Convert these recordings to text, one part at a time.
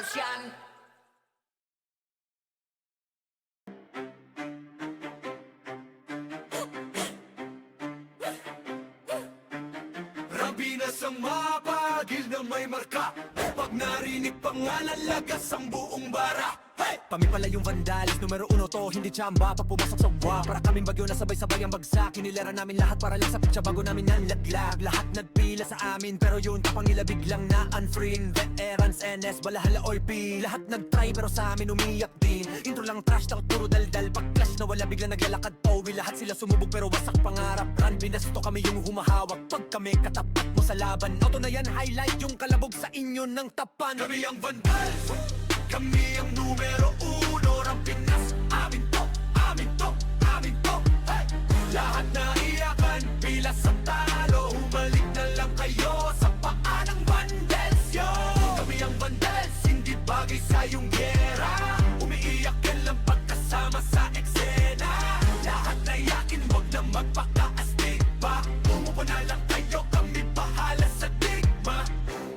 Vandals yan. Rambinas ang mapagil na may marka. Pag narinig pangalan, lagas ang buong bara. Hey! Kami pala yung Vandals, numero uno to, hindi tsamba. Pag pumasok sa wa, para kaming bagyo na sabay-sabay ang bagsak. Hinilera namin lahat para lang sa pitsa bago namin nanlaglag. Lahat nagpila sa amin, pero yun tapang nila biglang na unfring. Veterans, NS, balahala or P. Lahat nagtry pero sa amin umiyak din. Intro lang trash, takot puro daldal. Pag clash na wala biglang naglalakad Owi, lahat sila sumubog pero wasak pangarap. Run, binasto kami yung humahawak. Pag kami katapat mo sa laban, auto na yan, highlight yung kalabog sa inyo ng tapan. Kami ang Vandals, kami ang numero uno ng Pinas. Amin to, amin to, amin to. Hey! Lahat na iyakan, bilas sa talo. Humalik na lang kayo sa paa ng Vandals, yo. Kami ang Vandals, hindi bagay sa iyong gera. Umiiyak ka lang pagkasama sa eksena. Lahat na iyakin, huwag na magpakaastig pa. Umupo na lang kayo, kami bahala sa digma.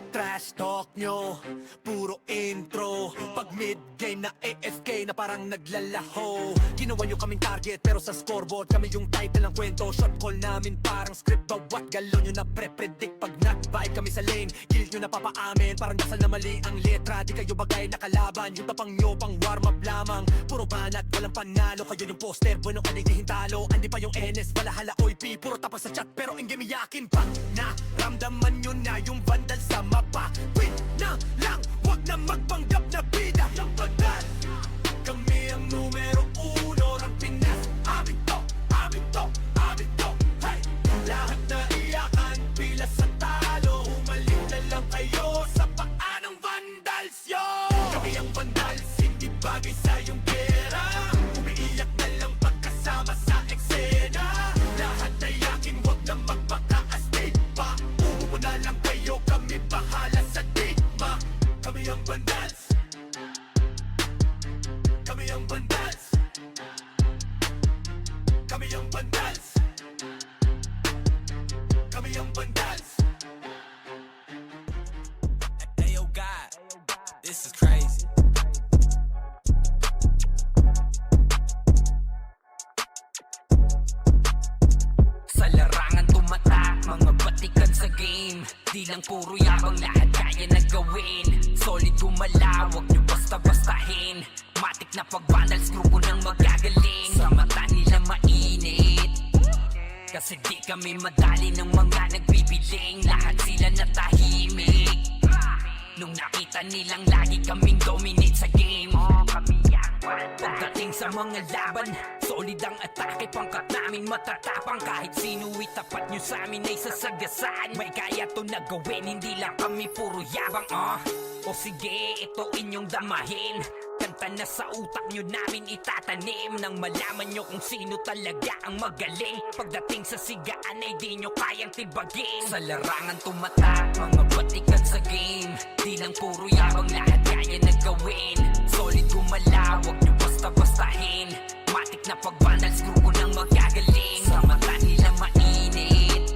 Trash talk nyo, puro intro. Pag mid-game na AFK na parang naglalaho. Ginawa nyo kaming target pero sa scoreboard kami yung title ng kwento. Shot call namin parang script, bawat galon nyo na pre-predict. Pag not-vibe kami sa lane, kill nyo na papaamin. Parang dasal na mali ang letra, di kayo bagay na kalaban. Yung tapang nyo pang warm-up lamang, puro banat, walang panalo. Kayo yung poster, bueno ka hintalo. Andi pa yung NS, balahala oy P. Puro tapos sa chat pero in-game iyakin pa. Naramdaman nyo na yung Vandal sa mapa. Win na lang, wag na magpanggap na bida. Yung Vandals, kami ang numero uno ng Pinas. Amin to, amin to, amin to. Hey! Lahat na iyakan, bilas sa talo. Humalik na lang kayo sa paa ng Vandals, yo. Kami ang Vandals, hindi bagay sa iyong pera. Umiiyak na lang pagkasama sa eksena. Lahat na iyakin, wag na magpakaastig pa. Umupo na lang kayo, kami bahala sa digma. Kami ang Vandals, kami ang Vandals, kami ang Vandals, kami ang Vandals. Hey yo God, this is crazy. Sa larangan tumatak, mga batikan sa game. Di lang puro yabang, lahat kaya na gawin. Solid gumalaw, wag nyo basta-bastahin. Matik na pag-vandals, grupo ng magagaling. Sa mata nila mainit, kasi di kami madali ng mga nagbibiling. Lahat sila natahimik nung nakita nilang lagi kaming dominate sa game. Pagdating sa mga laban, solid ang atake. Pangkat namin matatapang, kahit sino itapat nyo sa amin ay sasagasaan. May kaya to na gawin, hindi lang kami puro yabang. O sige, ito inyong damahin. Kanta na sa utak nyo namin itatanim, nang malaman nyo kung sino talaga ang magaling. Pagdating sa sigaan ay di nyo kayang tibagin. Sa larangan tumatak, mga batikan sa game. Di lang puro yabang, lahat kaya na gawin. Solid gumalaw, wag nyo basta-bastahin. Matik na pag-vandals, grupo ng magagaling. Sa mata nila mainit,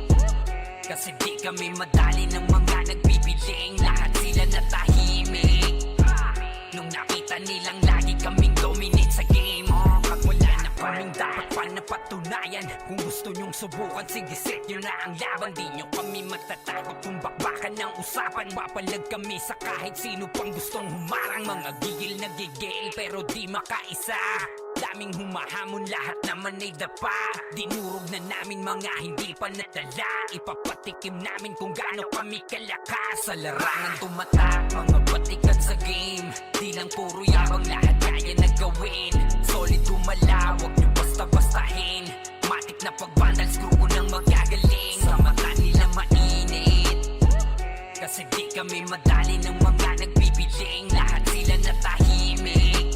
kasi di kami madali ng mga nagbibiling. Lahat sila natahimik nung nakita nilang lagi kaming dominate sa game. Pag wala na kaming dapat pa napatunayan, kung gusto nyong subukan, sige set nyo na ang laban. Di nyo kami matatakot kung bakbakan ng usapan. Papalag kami sa kahit sino pang gustong humarang. Mga gigil na gigil pero di makaisa. Daming humahamon, lahat naman ay dapa. Dinurog na namin mga hindi pa nadala. Ipapatikim namin kung gaano kami kalakas. Sa larangan tumatak, mga batikan sa game. Di lang puro yabang, lahat kaya na gawin. Solid gumalaw, wag nyo basta-bastahin. Matik na pag-vandals, grupo ng magagaling. Sa mata nila mainit, kasi di kami madali ng mga nagbibiling. Lahat sila natahimik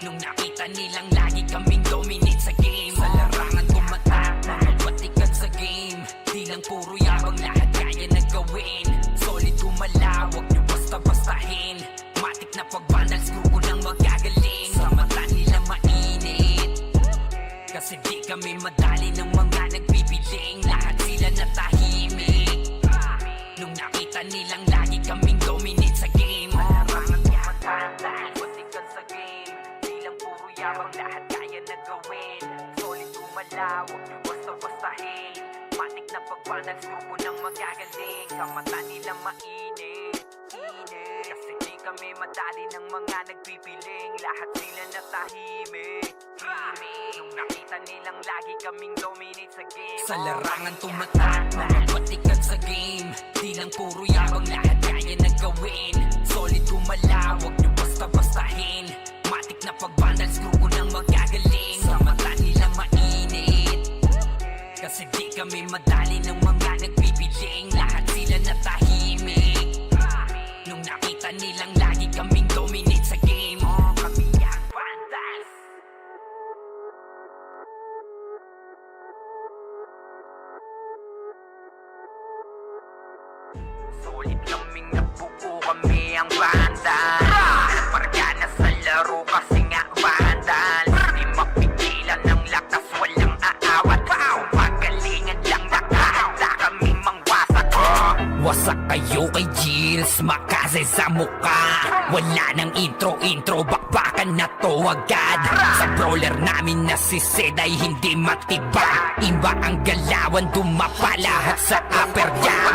nung nakita nilang lagi kaming dominate sa game. Sa larangan tumatak, mga batikan sa game. Di lang puro yabang, lahat kaya na gawin. Solid gumalaw, wag nyo basta-bastahin. Matik na pag-vandals, grupo ng magagaling. Sa mata nila mainit, kasi di kami madali ng mga nagbibiling. Lahat sila natahimik nung nakita nilang lagi kaming dominate sa game. Vandals, grupo ng magagaling, sa mata nila mainit. Kasi di kami madali ng mga nagpipiling, lahat sila natahimik. Nung nakita nilang lagi kaming dominate sa game, sa larangan tumatak, mga batikan sa game. Di lang puro yabang, lahat kaya na gawin. Solid gumalaw, wag nyo basta-bastahin. Matik na pag-vandals, grupo ng magagaling, sa mata nila mainit. Kasi di kami madali ng mga nagpipiling, lahat sila natahimik. Nung nakita nilang lagi kaming dominate sa game, kami ang vandals. Solid kaming nabuo, kami ang vandals. Parga na sa laro kasi nga vandals. Di mapigilan ng lakas, walang aawat. Pagalingan lang, nakahanda kaming mangwasak. Wasak kayo kay Gilles, makase sa mukha. Wala nang intro, bakbakan na to agad. Sa brawler namin na si Zed ay hindi matibag. Iba ang galawan, dumapa lahat sa upper jab.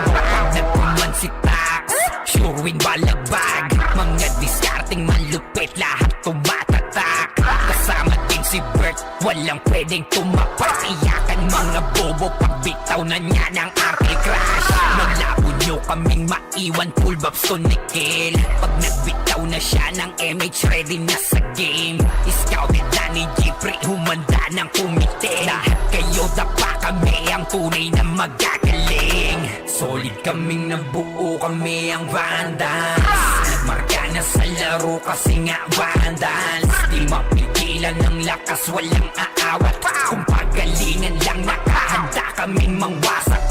Nagpuman si Tax, sure win balagbag. Mga discarding malupit, lahat tumatatak. Kasama din si Bert, walang pwedeng tumapak. Iyakan mga bobo, pagbitaw na niya ng anti-crash. Malabo nyo kaming maiwan, full babs to Nickel. Pag nagbitaw na siya ng MH, ready na sa game. Scouted na ni Jeffrey, humanda ng kumite. Lahat kayo dapa, kami ang tunay na magagaling. Solid kaming nabuo, kami ang vandals. Nagmarka na sa laro kasi nga vandals. Di mapigilan ng lakas, walang aawat. Kung pagalingan lang, nakahanda kaming mangwasak.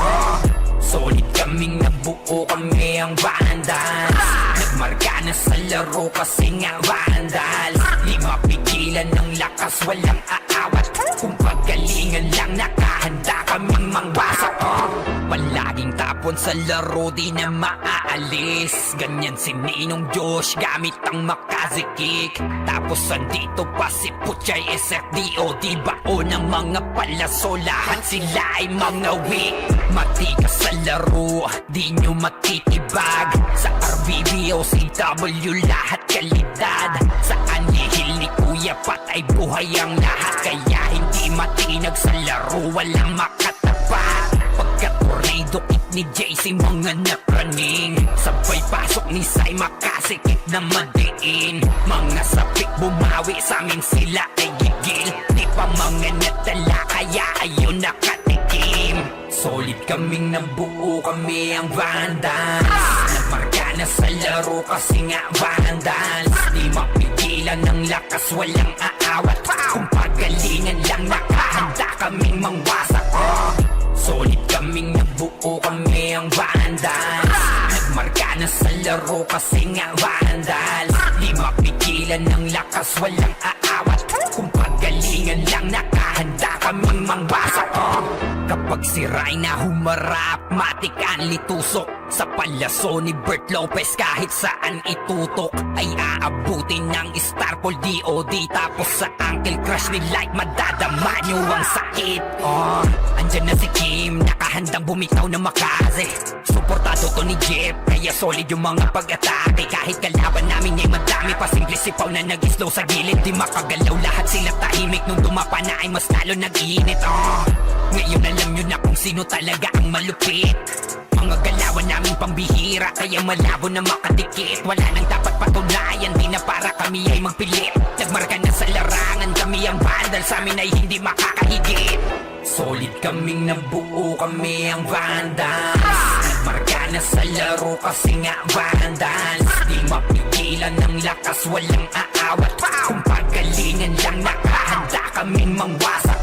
Solid kaming nabuo, kami ang vandals. Nagmarka na sa laro kasi nga vandals. Di mapigilan ng lakas, walang aawat. Kung pagalingan lang, nakahanda kaming mangwasak. Palaging tapon sa laro, di na maaalis. Ganyan si Ninong Josh, gamit ang makazikik. Tapos andito pa si Puchay SFDO, di bao ng mga palaso, lahat sila ay mga weak. Matikas sa laro, di nyo matitibag. Sa RBBO, CW, lahat kalidad. Sa anihil ni Kuya Pat ay buhay ang lahat. Kaya hindi matinag sa laro, walang makatapat. Pagka-tornado kit ni JC, mga napraning. Sabay pasok ni Sai, makasikip na madiin. Mga sapik bumawi, sa amin sila ay gigil. Di pa mga natala, kaya ayun nakatikim. Solid kaming nabuo, kami ang vandals. Nagmarka na sa laro kasi nga vandals. Di mapigilan ng lakas, walang aawat. Kung pagalingan lang, nakahanda kaming mangwasak. Solid kaming nabuo, kami ang vandals. Nagmarka na sa laro kasi nga vandals. Di mapigilan ng lakas, walang aawat. Kung pagalingan lang, nakahanda kaming mangwasak. Kapag si Rai na humarap, matik ang litusok. Sa palaso ni Bert Lopez, kahit saan itutok ay aabutin ng Starpol DOD. Tapos sa Uncle Crush ni Light, madadama nyo ang sakit. Andyan na si Kim, nakahandang bumitaw na makaze. Suportado to ni Jeff, kaya solid yung mga pag-atake. Kahit kalaban namin ay madami pa, simple sipaw na nag-slow sa gilid. Di makagalaw, lahat sila tahimik. Nung dumapa na ay mas lalo nag-iinit. Ngayon alam nyo na kung sino talaga ang malupit. Mga galawan namin pambihira, kaya malabo na makadikit. Wala nang dapat patunayan, di na para kami ay magpilit. Nagmarka na sa larangan, kami ang vandal, sa amin ay hindi makakahigit. Solid kaming nabuo, kami ang vandals. Nagmarka na sa laro kasi nga vandals. Di mapigilan ng lakas, walang aawat. Kung pagalingan lang, nakahanda kaming mangwasak.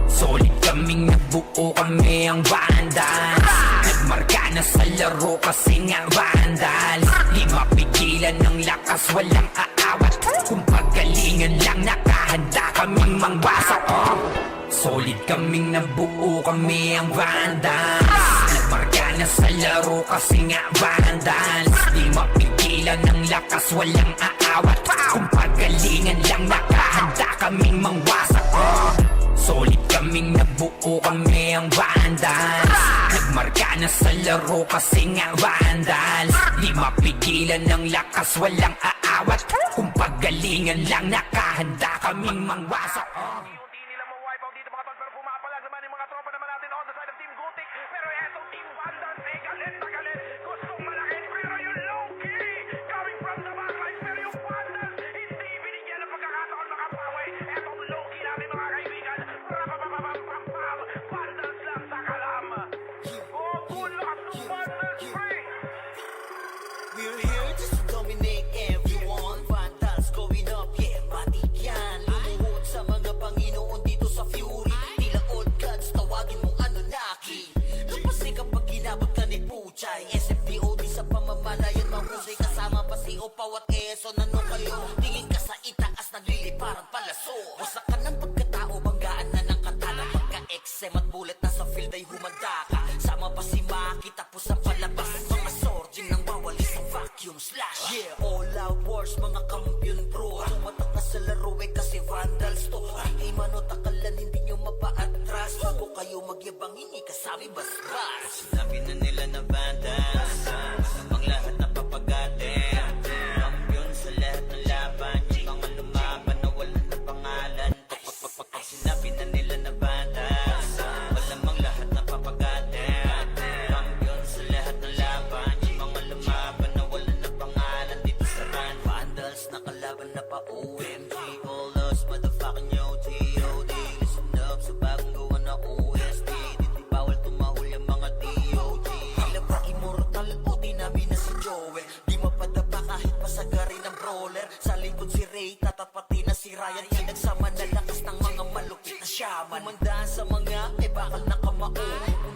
Solid kaming nabuo, kami ang vandals. Nagmarka na sa laro kasi nga vandals. Di mapigilan ng lakas, walang aawat. Kung pagalingan lang, nakahanda kaming mangwasak. Solid kaming nabuo, kami ang vandals. Nagmarka na sa laro kasi nga vandals. Di mapigilan ng lakas, walang aawat. Kung pagalingan lang, nakahanda kaming mangwasak. Solid kami kaming nabuo, kami ang Vandals. Nagmarka na sa laro kasi nga Vandals. Di mapigilan ng lakas, walang aawat. Kung paggalingan lang, nakahanda kaming mangwasak. Hindi nila ma-wipe out dito mga tol, pero pumapalag naman yung mga tropa naman natin on the side of Team Gothic. Pero eto Team Vandals, galit na galit. Gustong malakit, pero yung low-key coming from the backlines. Pero yung Vandals, hindi binigyan ng pagkakataon makapawi. Etong low-key namin mga kaibigan. Rapapapapapapam, Vandals lang sa kalam. Oh, full up to Vandals free. We're here just to dominate everyone. Vandals going up, yeah, matik yan. Lumuhod sa mga Panginoon dito sa Fury. Tila old gods, tawagin mong Anunnaki. Lupas kapag ginabot ka ni Puchay. SFDOD sa pamamalayan, mahusay kasama pa si Opaw at Eson. Ano kayo? Tingin ka sa itaas, nagliliparang palaso. Wasak ka ng pagkatao, banggaan na ng katana. Pagka-XM at bullet na sa field ay humanda ka. Sama pa si Maki, tapos ang palabas. Mga sorging nang bawali sa vacuum slash. Yeah, all out wars, mga kampiyon pro. Tumatak na sa laro eh kasi Vandals to. Di ay manotakalan, hindi nyo mapa-atras. Kung kayo magyabang, hindi kasami bas-bas. Sinabi na nila na Vandals, namang lahat na papagatin. Kampiyon sa lahat ng laban, yung mga lumaban na wala na pangalan. Sinabi na nila na Vandals, malamang lahat na papagatin. Kampiyon sa lahat ng laban, yung mga lumaban na wala na pangalan dito sa run. Vandals na kalaban na pa OMG, all us motherfucking yo G.O.D. Listen up sa bagong gawa na OST. Dito bawal tumahol yung mga D.O.G. Tila ba immortal o di namin na si Joel. Di mapadapa kahit pasagari ng brawler. Sa likod si Ray, tatapati na si Ryan. Pinagsama na lakas ng mga malupit na shaman. Kumandaan sa mga may bakal na kamao.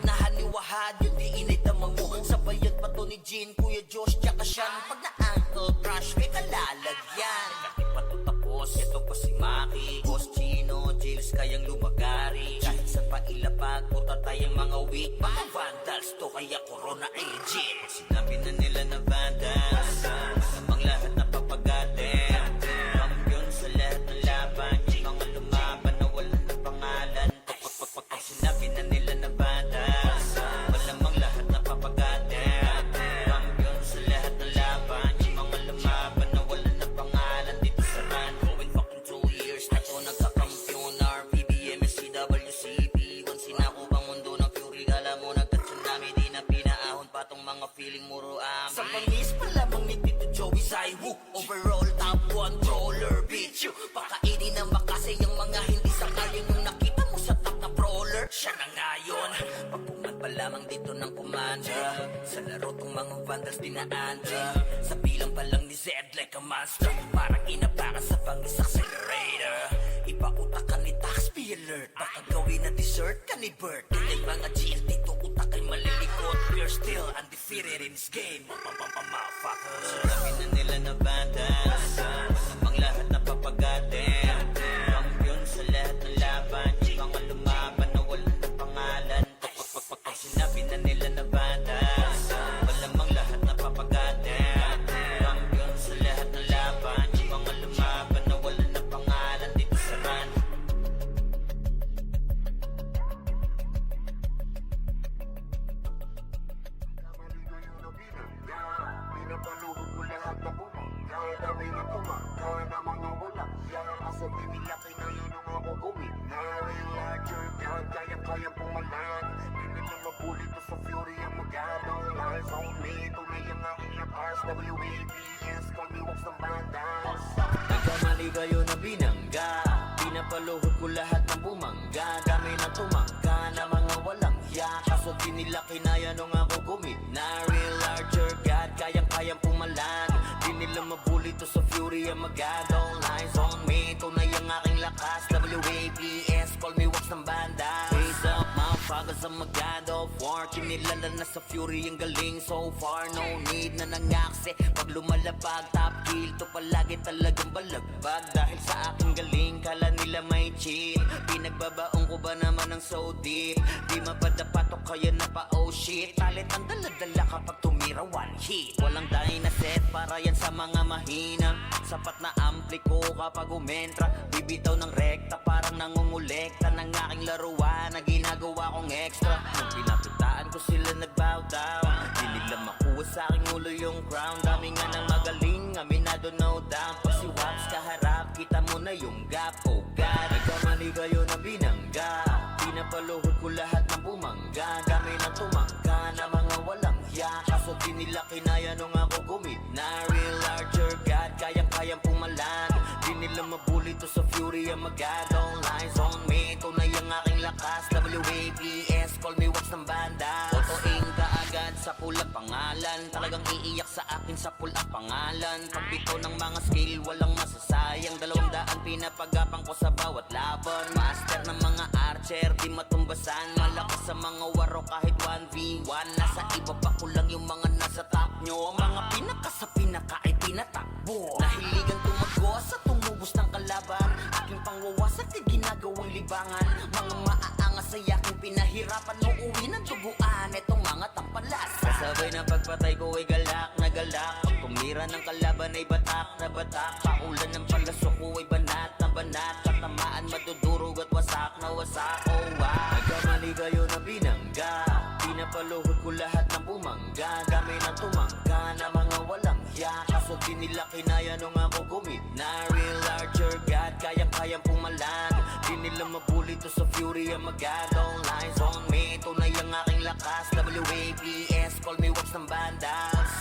Unahan ni Wahad, yung di inay damang mo. Sabayan pa to ni Jean, Kuya Josh, tsaka Sean. Pag na-ankle crush, may kalalagyan. Kahit pa to tapos, ito pa si Maki. Boss Chino, Jills, kayang lumagari. Kahit sa pailapag, puta tayong mga weak. Mga Vandals to, kaya Corona agent. Sinabi na nila na Vandals, namang lahat na papagatin. Kampiyon sa lahat ng laban, yung mga lumaban na wala na pangalan. Sinabi na nila na Vandals, malamang lahat na papagatin. Kampiyon sa lahat ng laban, yung mga lumaban na wala na pangalan dito sa run. Going fucking 2 years na to nagkakampiyon. RPBM, SCWCP. Once sinako bang mundo ng Fury, alam mo nagka-tsunami. Di na pinaahon pa tong mga feeling muro amin. Sa pangis pa lamang ni Tito Joey Saiwu. Overall top controller, bitch you. Pakainin na makasay yung mga hindi sakayin. Yung nakita mo sa top na brawler, siya na ngayon. Pagpungan pa lamang dito ng commander. Sa laro tong mga Vandals dinaandra. Sa bilang pa lang ni Zed like a monster. Parang inapakan sa pangis accelerator. Ipautak ni Tax, be alert. Baka gawin na dessert ka ni Bert. Hindi mga GL dito utak ay malilikot. We're still undefeated in this game. Motherfuckers. Sinabi na nila na Vandals, namang lahat na papagatin. Kampiyon sa lahat ng laban, yung mga lumaban na wala na pangalan. Sinabi na nila na Vandals, malamang lahat na papagatin. Kampiyon sa lahat ng laban, yung mga lumaban na wala na pangalan dito sa run. Pinapaluhod ko lahat na bumang. Kaya dami na tuma, kaya na mga wala. Kaya kaso binilaki na yun ang ako gawin. Real larger God, kaya pumalag. Hindi nila mabuli to sa Fury ang magalaw. Lies on me, tunay ang aking lakas. WABS, call me walks ng Vandals. Nagkamali kayo na binangga. Pinapaluhod ko lahat ng bumangga. Dami na tumangga na mga walang hiya. Kaso di nila kinaya nung ako gumit na real larger God, kayang pumalag. Di nila mabuli to sa Fury ang magalaw. Lies on me, tunay ang aking lakas. WABS, call me walks ng banda. Raise up, motherfuckers ang mag-god of war. Kinilala na sa Fury ang galing so far. No need na nangakse. Pag lumalapag, top kill to palagi talagang balagbag. Dahil sa aking galing, kala nila may cheat. Pinagbabaong ko ba naman ng so deep? Di mapadapatok kaya na pa oh shit. Talit ang dala-dala kapag tumira one hit. Walang dahil na set para yan sa mga mahina. Sapat na ampli ko kapag umentra. Bibitaw ng rekta parang nangungulekta ng aking laruan na ginagawa kong extra. Nung pinapitaan ko sila nagbow down, di nila makuha sa aking ulo yung crown. Dami nga ng magaling, aminado no doubt. Pag si Wax kaharap, kita mo na yung gap. Oh God, nagkamali kayo na binangga. Pinapaluhod ko lahat ng bumangga. Kami na tumangga na mga walang hiya. Kaso di nila kinaya nung ako gumit na real larger God, kayang-kayang pumalag. Di nila mabuli to sa fury ang magad. All lines on me, tunay ang aking lakas. WAPS, call me Wax ng banda. Otoing ka agad sa pulang pangalan. Talagang iiyak sa akin sa pulang pangalan. Pagbito ng mga skill, walang masasayang. 200 pinapagapang ko sa bawat laban. Master ng mga archer, di matumbasan. Malakas sa mga waro kahit 1v1. Nasa iba pa ko lang yung mga nasa top nyo. Mga pinaka sa pinaka ay tinatakbo. Nahiligan tumagos sa tumubos ng kalaban. Aking pangwawasak ay ginagawang libangan. Mga maaangas ay aking pinahirapan. Uuwi ng duguan itong mga tampalas. Kasabay na pagpatay ko ay galak na galak. Pag tumira ng kalaban ay batak na batak. Paulan ng palaso ko ay banat na banat. Katamaan madudurog at wasak na wasak. Oh wow, nagkamali kayo na binangga. Pinapaluhod ko lahat ng bumangga. Kami na tumangga na mga walang hiya. Kaso di nila kinaya nung ako gumit na real larger God, kayang-kayang pumalag. Di nila mabuli to sa fury ang magad. All lines on me, tunay ang aking lakas. WAPS, call me Wax ng bandas.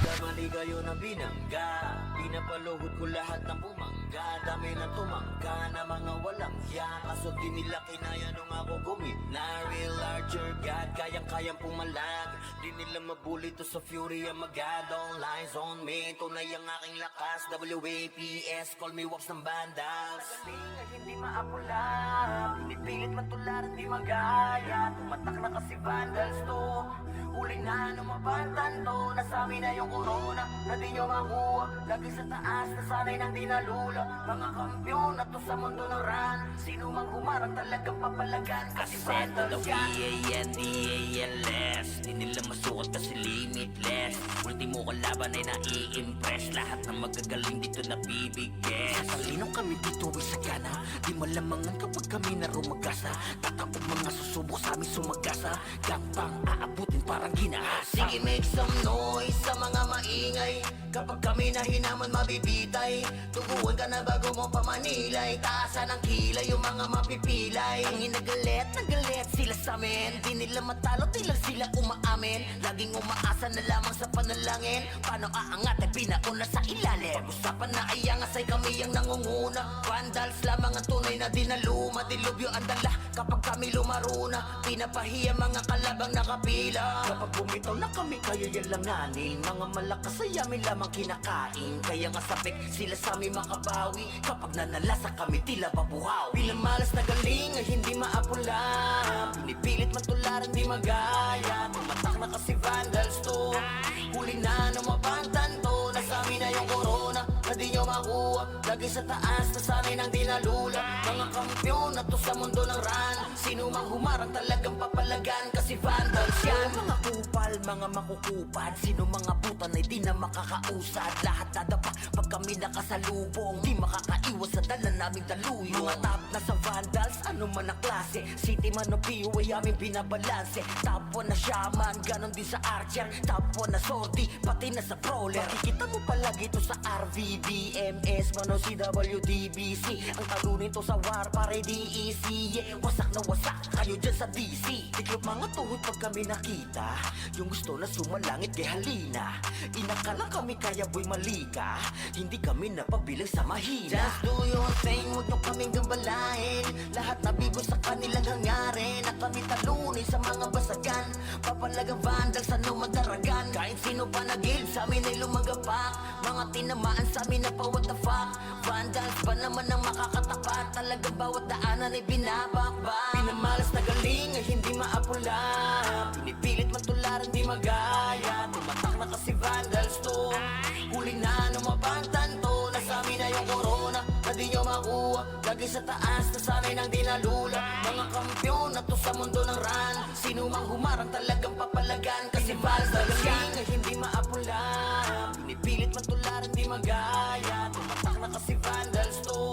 Nagkamali kayo na binangga. Pinapaluhod ko lahat ng bumangga. Dami na tumangga na mga walang hiya. Kaso di nila kinaya nung ako gumit na real larger God, kayang-kayang pumalag. Di nila mabuli to sa fury ang magad. All lines on me, tunay ang aking lakas. WAPS, call me Wax ng bandas. Magaling ay hindi maapula. Pinipilit matularan di magaya. Tumatak na kasi vandals to. Huli na numabantan to. Nasami na yung corona na di nyo makuha. Lagi sa taas na sanay nang di nalula. Mga kampiyon na to sa mundo ng run. Sino mang humarang talagang papalagan. Kasi vandals yan. D-A-N-D-A-L-S. Di nila masukat kasi limitless. Ultimo kalaban ay nai-impress. Lahat ng magagaling dito nabibigay. Sa linong kami dito ay sagana. Di malamangan kapag kami na rumagasa. Tatapog mga susubok sa amin sumagasa. Gangpang aabutin parang ginahasa. Sige, make some noise sa mga maingay. Kapag kami na hinaman mabibitay. Tuguan ka na bago mo pamanilay. Taasan ang kilay yung mga mapipilay. Ang inagalit, nagalit sila sa amin. Di nila matalo, di lang sila umaamin. Laging umaasa na lamang sa panalangin. Paano aangat ay pinauna sa ilalim. Pag-usapan na ay angas ay kami ang nangunguna. Vandals lamang ang tunay na dinaluma. Dilubyo ang dala kapag kami lumaro na. Pinapahiya mga kalabang nakapila. Kapag bumitaw na kami kaya yalanganin. Mga malakas ay amin lamang kinakain. Kaya nga sabik sila sa amin makabawi. Kapag nanalasa kami tila babuhaw. Pinamalas na galing ay hindi maapula. Pinipilit matularan di magaya. Tumatak na kasi vandals to. Huli na numabantan to. Nasami na yung corona na di nyo makuha. Lagi sa taas na sanay nang di nalula. Mga kampiyon na to sa mundo ng run. Sino mang humarang talagang papalagan. Kasi vandals yan. Mga kupal, mga makukupad. Sino mga putan ay di na makakausad. Lahat dadapa pag kami nakasalubong. Di makakaiwas sa dala naming daluyong. Mga top na sa vandals, ano man ang klase. City man o PU ay aming binabalanse. Top 1 na shaman, ganon din sa archer. Top 1 na sortie, pati na sa brawler. Makikita mo palagi to sa RVDMS, man o CWDBC. Ang talo nito sa war pare DEC. Yeah, wasak na wasak kayo dyan sa DC. Tiklop mga tuhod pag kami nakita. Yung gusto na sumalangit kay halina. Inakalang kami kaya boy malika. Hindi kami napabilang sa mahina. Just do your thing, huwag nyo kaming gambalain. Lahat nabigo sa kanilang hangarin. At kami talunin sa mga basagan. Papalagang vandals ano madaragan. Kahit sino pa nagilid sa amin ay lumagapak. Mga tinamaan sa amin na pa what the fuck. Vandals ba naman ang makakatapat. Talagang bawat daanan ay binabakbak. Pinamalas na galing ay hindi maapula. Pinipilit matularan di magaya. Tumatak na kasi vandals to. Huli na numabantan to. Nasami na yung corona na di nyo makuha. Lagi sa taas na sanay nang di nalula. Mga kampiyon na to sa mundo ng run. Sino mang humarang talagang papalagan. Kasi vandals na galing ay hindi maapula. Pinipilit matularan di magaya. na kasi vandals to.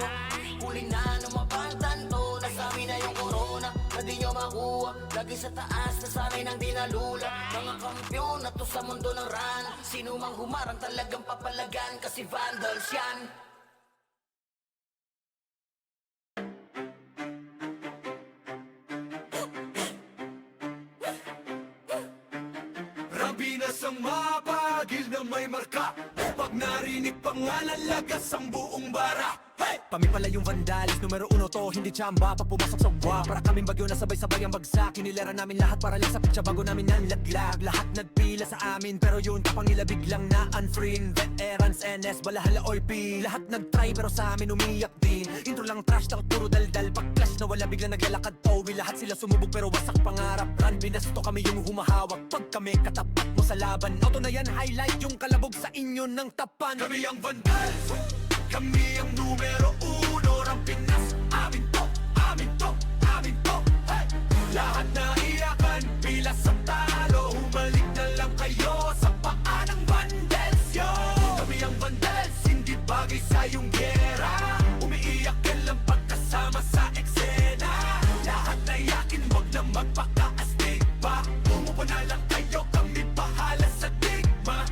Huli na ng mapantan to. Nasa amin na yung corona na di nyo makuha. Lagi sa taas na sanay nang dinalula. Mga kampyon na to sa mundo ng ran. Sino mang humarang talagang papalagan kasi vandals yan. Rabinas ang mapagil na may marka. Pag narinig pangalan, lagas ang buong bara. Hey! Kami pala yung vandalis, numero 1 to, hindi tsamba. Pag pumasok sa wa, para kaming bagyo na sabay-sabay ang bagsak. Kinilera namin lahat para lang sa pitsa bago namin nanlaglag. Lahat nagpila sa amin, pero yun tapang nila biglang na unfriend. Veterans, NS, balahala, OP. Lahat nagtry pero sa amin umiyak din. Intro lang trash, takot puro daldal. Pag clash na wala biglang naglalakad towi. Lahat sila sumubog pero wasak pangarap. Run, binasto kami yung humahawak. Pag kami katapat mo sa laban, auto na yan, highlight yung kalabog sa inyo ng tapan. Kami ang vandals, kami ang numero 1 ng Pinas. Amin to, amin to, amin to. Hey! Lahat na iyakan, pila sa talo. Humalik na lang kayo sa paa ng vandals, yo. Kami ang vandals, hindi bagay sa iyong gera. Umiiyak ka lang pagkasama sa eksena. Lahat na yakin, wag na magpakaastig pa. Umupo na lang kayo, kami bahala sa digma.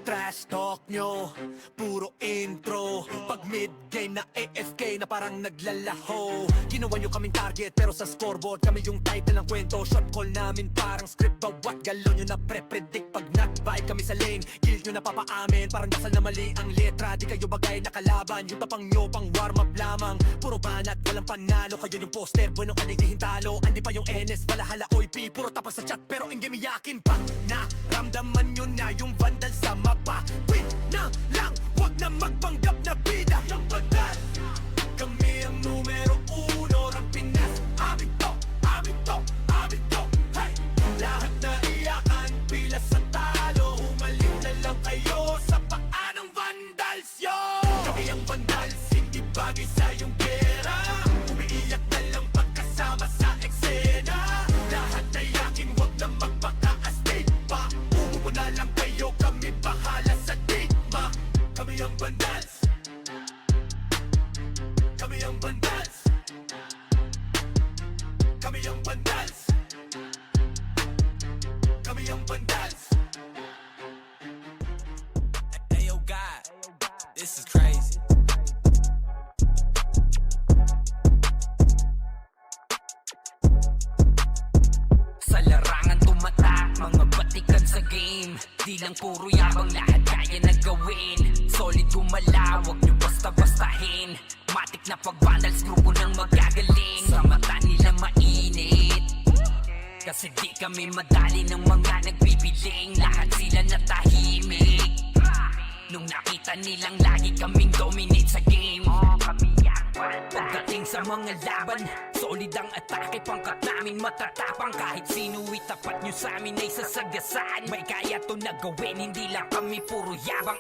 Trash talk nyo, puro intro. Pag mid-game na AFK na parang naglalaho. Ginawa nyo kaming target pero sa scoreboard kami yung title ng kwento. Shot call namin parang script, bawat galo nyo na pre-predict. Pag nag-vibe kami sa lane, kill nyo na papaamin. Parang dasal na mali ang letra, di kayo bagay na kalaban. Yung tapang nyo pang warm up lamang. Puro banat, walang panalo. Kayo yung poster, bueno ka nagdihin talo. Andi pa yung NS, balahala, OIP. Puro tapas sa chat pero in game iyakin pa. Naramdaman nyo na yung vandal sa mapa. Win na lang, wag na magpanggap na bida. Yung bandal, kami ang numero 1 ng Pinas. Amin to, amin to, amin to. Hey! Lahat na iyakan, pila sa talo. Humalik na lang kayo sa paa ng vandals, yo. Kami ang vandals, hindi bagay sa iyong pera. Umiiyak na lang pagkasama sa eksena. Lahat na yakin, wag na magpakaastig pa. Umupo na lang kayo, kami bahala sa digma. Kami ang vandals, kami ang vandals, kami ang vandals, kami ang vandals. Hey yo, God, this is crazy. Sa larangan tumatak, mga batikan sa game. Di lang puro yabang, lahat kaya na gawin. Solid gumalaw, wag nyo basta-bastahin. Matik na pag-vandals, grupo ng magagaling. Sa mata nila mainit, kasi di kami madali ng mga nagbibiling. Lahat sila natahimik nung nakita nilang lagi kaming dominate sa game. Kami ang pagdating sa mga laban, solid ang atake, pangkat namin matatapang. Kahit sino itapat nyo sa amin ay sasagasaan. May kaya to na gawin, hindi lang kami puro yabang.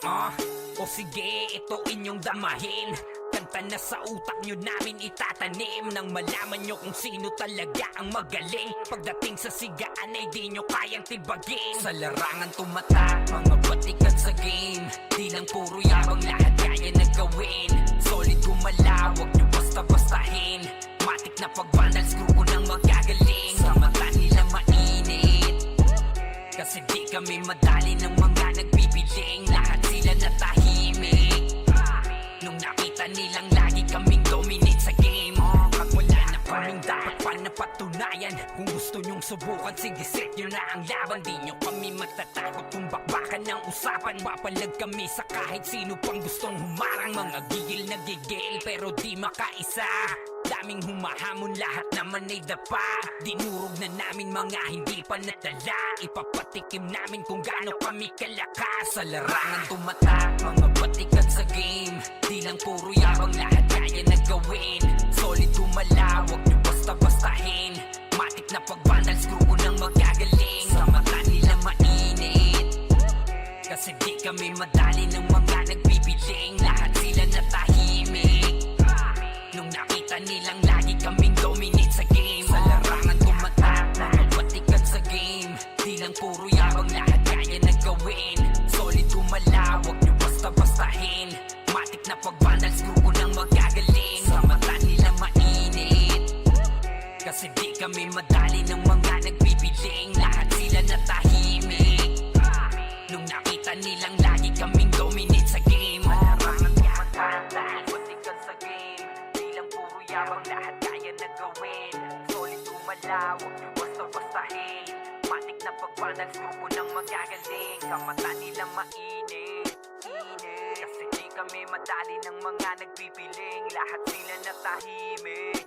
O sige, ito inyong damahin. Kanta na sa utak nyo namin itatanim. Nang malaman nyo kung sino talaga ang magaling. Pagdating sa sigaan ay di nyo kayang tibagin. Sa larangan tumatak, mga batikan sa game. Di lang puro yabang, lahat kaya na gawin. Solid gumalaw, wag nyo basta-bastahin. Matik na pag-vandals, grupo ng magagaling. Sa mata nila mainit, kasi di kami madali ng mga nagbibiling. Lahat sila natahimik nung nakita nilang lagi kaming dominate sa game. Pag wala na kaming dapat pa napatunayan. Kung gusto nyong subukan, sige set nyo na ang laban. Di nyo kami matatakot kung bakbakan ng usapan. Papalag kami sa kahit sino pang gustong humarang. Mga gigil na gigil pero di makaisa. Daming humahamon, lahat naman ay dapa. Dinurog na namin mga hindi pa natala. Ipapatikim namin kung gaano kami kalakas. Sa larangan tumatak, mga batikan sa game. Di lang puro yabang, lahat kaya na gawin. Solid gumalaw, wag nyo basta-bastahin. Matik na pag-vandals, grupo ng magagaling. Sa mata nila mainit, kasi di kami madali ng mga nagbibiling. Lahat sila natahimik nung nakita nilang lagi kaming dominate sa game. Sa larangan tumatak, mga batikan sa game. Di lang puro yabang, lahat kaya na gawin. Solid gumalaw, wag nyo basta-bastahin. na pag-vandals, grupo ng magagaling. Sa mata nila mainit, kasi di kami madali ng mga nagbibiling. Lahat sila natahimik nung nakita nilang lagi kaming dominate sa game. Malarangan tumatanda, patikan sa game. Di lang puro yabang, lahat kaya na gawin. Solid gumalaw, huwag niyo basta-bastahin. Matik na pag-vandals, grupo ng magagaling. Sa mata nila mainit, kasi di kami madali ng mga nagpipiling. Lahat sila natahimik,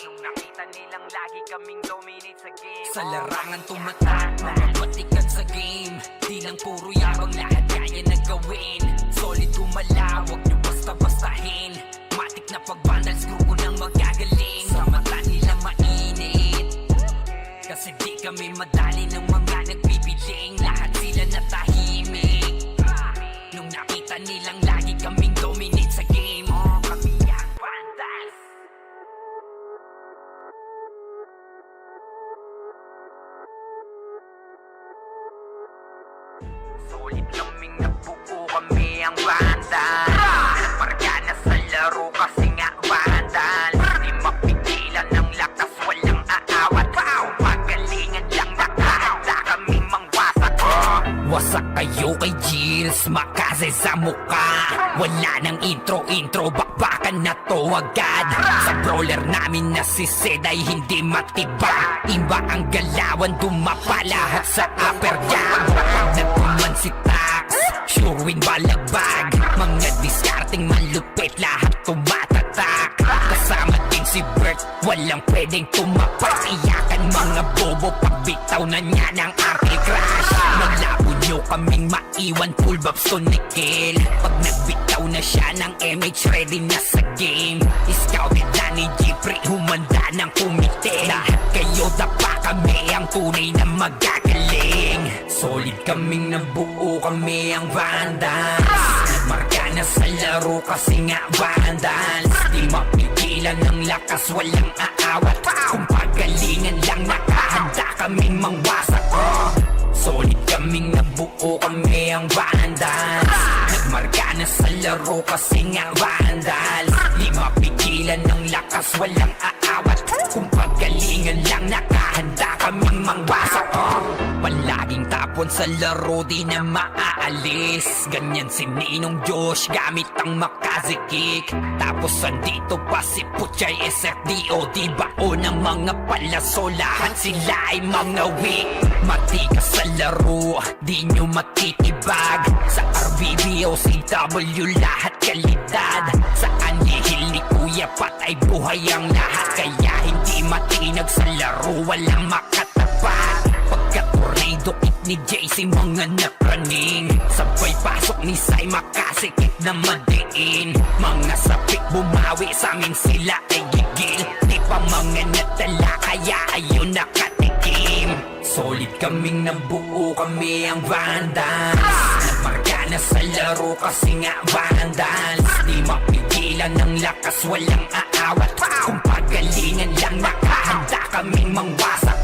nung nakita nilang lagi kaming dominate sa game. Sa larangan tumatak, mga batikan sa game. Di lang puro yabang, lahat kaya na gawin. Solid gumalaw, huwag niyo basta-bastahin. Matik na pag-vandals, grupo ng magagaling. Sa mata nila mainit, kasi di kami madali ng mga nagpipiling. Lahat sila natahimik nung nakita nilang lagi kaming dominate sa game. Kami ang vandals. Solid kaming nabuo, kami ang vandals. Marga na sa laro kasi nga vandals. Di mapigilan ng lakas, walang aawat. Pagalingan lang, nakahanda kaming mangwasak. Wasak kayo kay Gilles, makase sa muka. Wala nang intro, bakbakan na to agad. Sa brawler namin na si Zed ay hindi matiba. Iba ang galawan, dumapa lahat sa upper jab. Pag nagpuman si Tax, sure win balagbag. Mga diskarting malupit, lahat tumatatak. Kasama din si Bert, walang pwedeng tumapak. Iyakan mga bobo, pagbitaw na niya ng Uncle Crash. Malabo nyo kaming maiwan, full babs to Nickel. Pag nagbitaw na siya ng MH, ready na sa game. Scouted na ni Jeffrey, humanda ng kumite. Lahat kayo dapa, kami ang tunay na magagaling. Solid kaming nabuo, kami ang vandals. Marka na sa laro kasi nga vandals. Di mapigilan ng lakas, walang aawat. Kung pagalingan lang, nakahanda kaming mangwasak. Solid kaming nabuo, kami ang vandals. Nagmarka na sa laro kasi nga vandals. Di mapigilan ng lakas, walang aawat. Kung pagalingan lang, nakahanda kaming mangwasak. Palaging tapon sa laro, di na maaalis. Ganyan si Ninong Josh, gamit ang Makazi kick. Tapos andito pa si Puchay SFDO, di bao ng mga palaso. Lahat sila ay mga weak. Matikas sa laro, di nyo matitibag. Sa RBB o CW, lahat kalidad. Sa anihil ni Kuya Pat ay buhay ang lahat. Kaya hindi matinag sa laro, walang makatapat. Pagka-tornado kick ni JC, mga napraning. Sabay pasok ni Sai, makasikip na madiin. Mga sapik bumawi, sa amin sila ay gigil. Di pa mga natala, kaya ayun nakatikim. Solid kaming nabuo, kami ang vandals. Nagmarka na sa laro kasi nga vandals. Di mapigilan ng lakas, walang aawat. Kung pagalingan lang, nakahanda kaming mangwasak.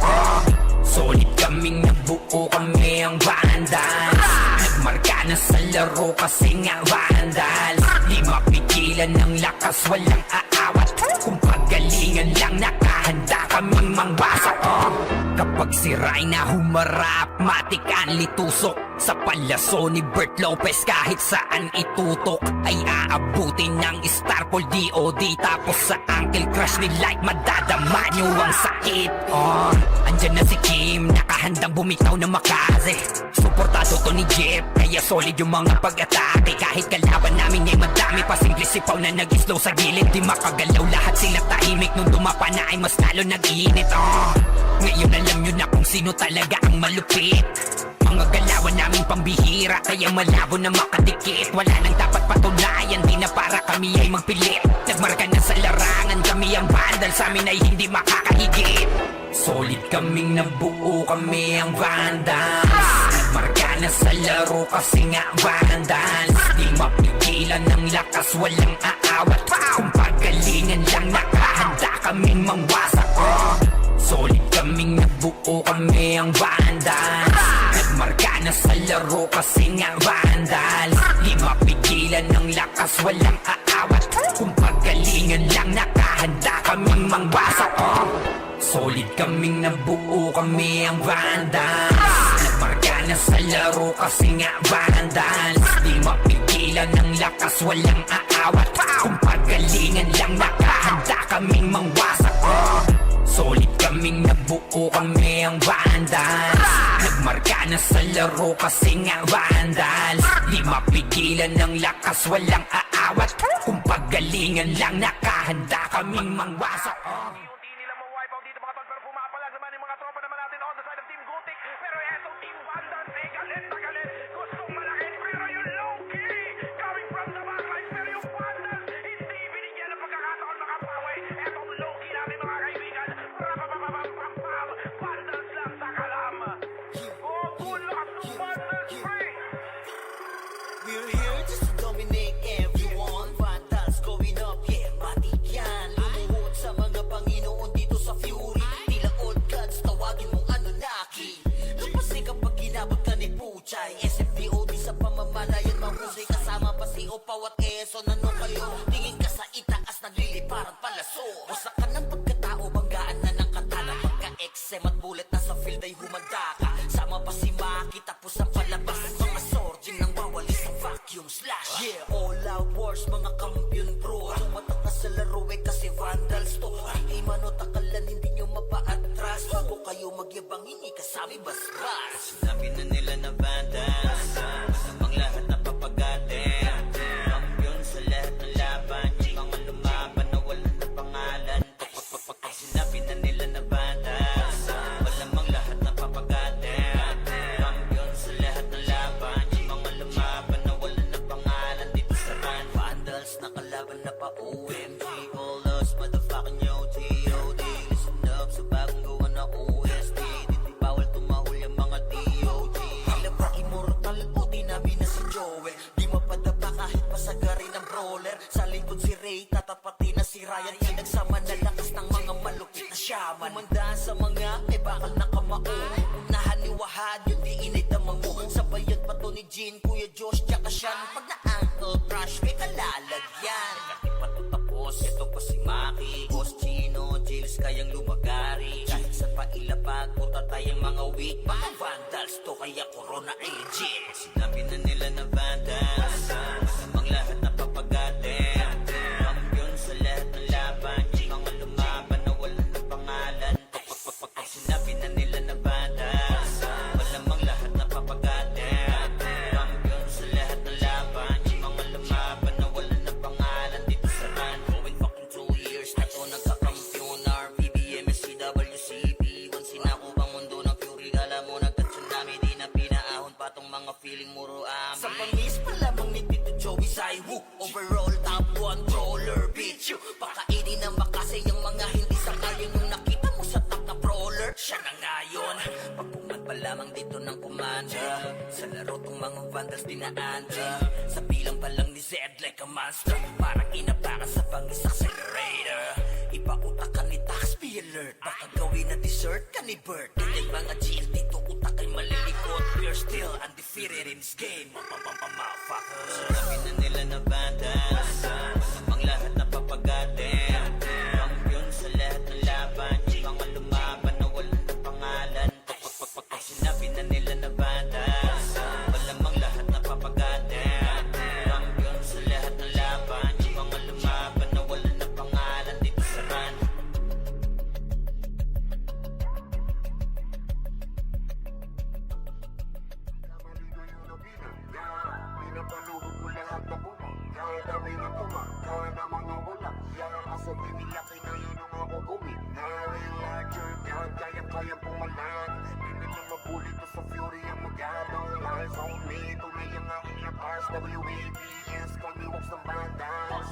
Solid kaming nabuo, kami ang vandals. Nagmarka na sa laro kasi nga vandals. Di mapigilan ng lakas, walang aawat. Kung pagalingan lang, nakahanda kaming mangwasak. Kapag si Rayna humarap, matik ang litusok. Sa palaso ni Bert Lopez, kahit saan itutok ay aabutin ng Starpol DOD. Tapos sa Uncle Crush ni Light, madadama nyo ang sakit. Andyan na si Kim, nakahandang bumitaw na Makaze. Suportado to ni Jeff, kaya solid yung mga pag-atake. Kahit kalaban namin ay madami pa, simple sipaw na nag-slow sa gilid. Di makagalaw, lahat sila tahimik. Nung dumapa na ay mas lalo nag-iinit. Ngayon alam nyo na kung sino talaga ang malupit. Mga galawan namin pambihira, kaya malabo na makadikit. Wala nang dapat patunayan, di na para kami ay magpilit. Nagmarka na sa larangan, kami ang vandal, sa amin ay hindi makakahigit. Solid kaming nabuo, kami ang vandals. Nagmarka na sa laro kasi nga vandals. Di mapigilan ng lakas, walang aawat. Kung pagalingan lang, nakahanda kaming mangwasak. Solid kaming nabuo, kami ang vandals. Nagmarka na sa laro kasi nga vandals. Di mapigilan ng lakas, walang aawat. Kung pagalingan lang, nakahanda kaming mangwasak. Solid kaming nabuo, kami ang vandals. Nagmarka na sa laro kasi nga vandals. Di mapigilan ng lakas, walang aawat. Kung pagalingan lang, nakahanda kaming mangwasak. Solid kaming nabuo, kami ang vandals. Nagmarka na sa laro kasi nga vandals. Di mapigilan ng lakas, walang aawat. Kung pagalingan lang, nakahanda kaming mangwasak. Unti nila ma-wipe out dito mga tol, pero pumapalag naman yung mga tropa naman natin on the side of Team Gutik. Pero eto Team Vandals, galit na galit. Gustong malakit, pero yung low-key coming from the backlines. Pero yung Vandals, hindi binigyan ng pagkakataon makapaway. Etong low-key natin mga kaibigan. Rapapapapapapam, Vandals lang sa kalam. Oh, good luck to Vandals, free! We're here just to dominate everyone. Vandals going up, yeah, matik yan. Lumuhod sa mga Panginoon dito sa Fury. Tila old gods, tawagin mong Anunnaki. Lupasi kapag ginabot ka ni Puchay. SFDOD sa pamamalayan, mahusay kasama pa si Opaw at Quezon. Ano kayo? Tingin ka sa itaas, nagliliparang palaso. Wasak ka ng pagkatao, banggaan na ng katana. Pagka-XM at bullet na sa field ay humanda ka. Sama pa si Maki, tapos ang palabas. Mga sorging nang wawalis sa vacuum slash. Yeah, all out wars, mga kampiyon bro. Tumatak na sa laro eh kasi Vandals to. Di mano takalan, hindi nyo mapa-atras. Bago kayo magyabang, hindi kasami basbas. Sinabi na nila na Vandals, masamang lahat na papagatin. Kampiyon sa lahat ng laban, yung mga lumaban na wala na pangalan. Pag sinabi na nila na Vandals, malamang lahat na papagatin. Kampiyon sa lahat ng laban, yung mga lumaban na wala na pangalan. Dito sa run, Vandals nakalaban na pa OMG. All us, motherfucking yo, G.O.D. Listen up sa bagong gawa na OST. Dito bawal tumahol yung mga DOG. Tila ba immortal o di namin na si Joel. Di mapadapa kahit pasagarin ng brawler. Sa likod si Ray, tatapatin na si Ryan. Nagsama na lakas ng mga malupit na shaman. Umandaan sa mga, eh bakal na kamao. Unahan ni Wahad, yun di inidamang mo. Sabayan pa to ni Jean, Kuya Josh, tsaka Sean. Pag na-ankle crush, may kalalagyan. Kahit pa to tapos, ito pa si Maki. Boss Chino, Jiles kayang lumagari. Kahit sa pailapag, puta tayong mga weak. Mga Vandals to, kaya Corona agent. Sinabi na nila na Vandals, masamang lahat na papagatin. Kampiyon sa lahat ng laban, yung mga lumaban na wala na pangalan. Pag sinabi na nila na Vandals, malamang lahat na papagatin. Kampiyon sa lahat ng laban, yung mga lumaban na wala na pangalan. Dito sa run, going fucking 2 years na to nagkakampiyon. RPBM, SCWCP, once sinako bang mundo ng Fury. Kala mo nagka-tsunami, di na pinaahon pa tong mga feeling muro amin. Sa pangis pa lamang ni Tito Joey Saiwu, overall top 1 brawler, bitch you. Pakainin ng makasay yung mga hindi sakayan. Yung nakita mo sa top na brawler, siya na ngayon. Pagpungan pa lamang dito ng komanda, sa laro tong mga Vandals dinaanda. Sa bilang pa lang ni Zed like a monster, parang inapakan sa pangis accelerator. Ipautak ka ni Tax, be alert. Baka gawin na dessert ka ni Bert. Ganyan mga GL dito, utak ay malilikot. We're still undefeated in this game, motherfuckers. Sinabi na nila na Vandals, masamang lahat na papagatin. Kampiyon sa lahat ng laban, yung mga lumaban na wala na pangalan. Pag sinabi na nila na Vandals, malamang lahat na papagatin. Kampiyon sa lahat ng laban, yung mga lumaban na wala na pangalan. Dito sa run, Maligo yung nabinangga. Pinapaluhod ko lahat na bumangga. Dami na tumangga na mga walangya. Kasabi nila kinayunong ako gumina. Larger God, kayang-kayang pumalan. Di nila mabuli to sa Fury ang magadong lies on me. Tunay ang aking lakas. WABS, call me Wax ng Vandals.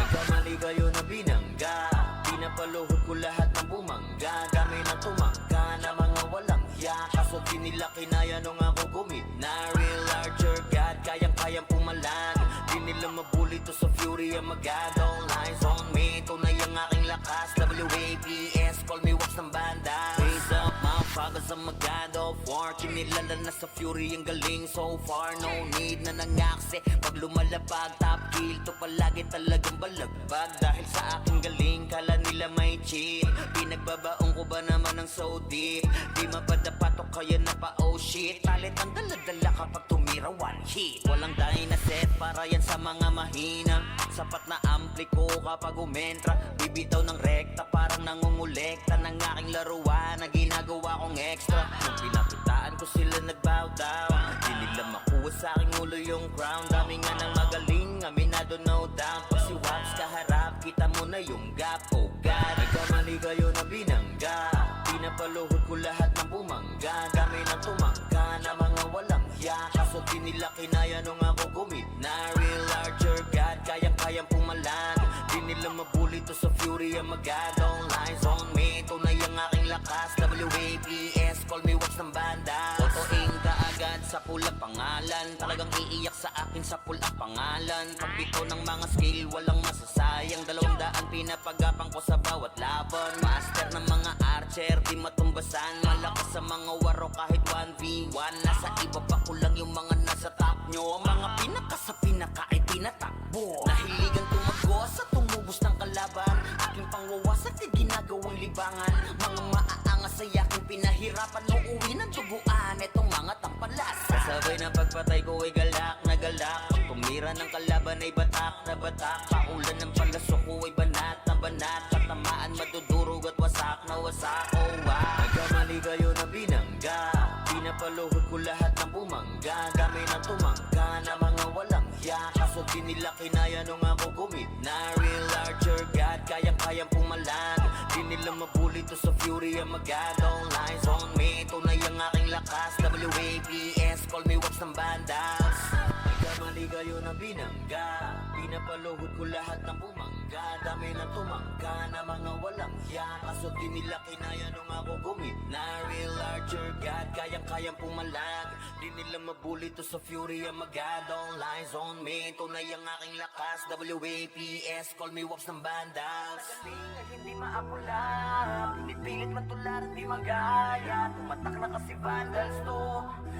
nagkamali kayo na binangga. Pinapaluhod ko lahat ng bumangga. Dami na tumangga na mga walang hiya. Kaso di nila kinaya nung ako gumina. Real larger God, kayang-kayang pumalan. Di nila mabuli to sa Fury ang magadong lies on me. Tunay ang aking lakas. WABS, call me Wax ng Banda. Raise up, motherfuckers, I'm a god of war. Kinilala na sa Fury ang galing so far. No need na nangakse pag lumalabag. Top kill to palagi talagang balagbag. Dahil sa aking galing kala nila may cheat. Pinagbabaong ko ba naman ng so deep? Di mapadapat o kaya na pa oh shit. Talit ang daladala kapag tumira one hit. Walang dynaset para yan sa mga mahina. Sapat na ampli ko kapag umentra. Bibitaw ng rekta parang nangungulekta ng aking laruan na ginagawa kong extra. Nung pinakitaan ko sila nagbow down. Di nila makuha sa aking ulo yung crown. Dami nga ng magaling, aminado no doubt. Pag si Waps kaharap, kita mo na yung gap. Oh God, nagkamali kayo na binangga. Pinapaluhod ko lahat ng bumangga. Kami na tumangga na mga walang hiya. Kaso di nila kinaya nung ako gumit na. Real larger God, kayang-kayang pumalan. Di nila mabuli to sa Fury ang magadong lines on me. Tunay ang aking lakas. WAPS, call me Wax ng banda. Otoing ka agad sa pula pangalan. Talagang iiyak sa akin sa pula pangalan. Pagbito ng mga skill, walang masasayang. 200 pinapagapang ko sa bawat laban. Master ng mga archer, di matumbasan. Malakas sa mga waro kahit 1v1. Nasa iba pa ko lang yung mga nasa top nyo. Mga pinaka sa pinaka ay tinatakbo. Nahiligang tumagos sa tumubos ng kalaban. Aking pangwawasak ay ginagawang libangan. Mga maaangas ay aking pinahirapan. Uuwi ng duguan etong mga tampalas. Kasabay na pagpatay ko ay galak na galak. Pag tumira ng kalaban ay batak na batak. Paulan ng palasok ko ay banat na banat. Katamaan madudurog at wasak na wasak. Oh wow, nagkamali kayo na binangga. Pinapaluhod ko lahat ng bumangga. Kami na tumangga na mga walang hiya. Kaso di nila kinaya nung ako gumit na. Real larger God, kayang-kayang pumalag. Di nila mabuli to sa Fury ang magadong lines on me. Tunay ang aking lakas. WAPS, call me Wax ng bandas. Nagkamali kayo na binangga. Pinapaluhod ko lahat ng bumangga. Dami na tumangga na mga walang hiya. Kaso di nila kinaya nung ako gumit na. Real larger God, kayang-kayang pumalag. Di nila mabuli to sa Fury ang magadong lines on me. Tunay ang aking lakas. WAPS, call me Wax ng bandas. Galing at hindi maapula. Pinipilit matularan di magaya. Tumatak na kasi vandals to.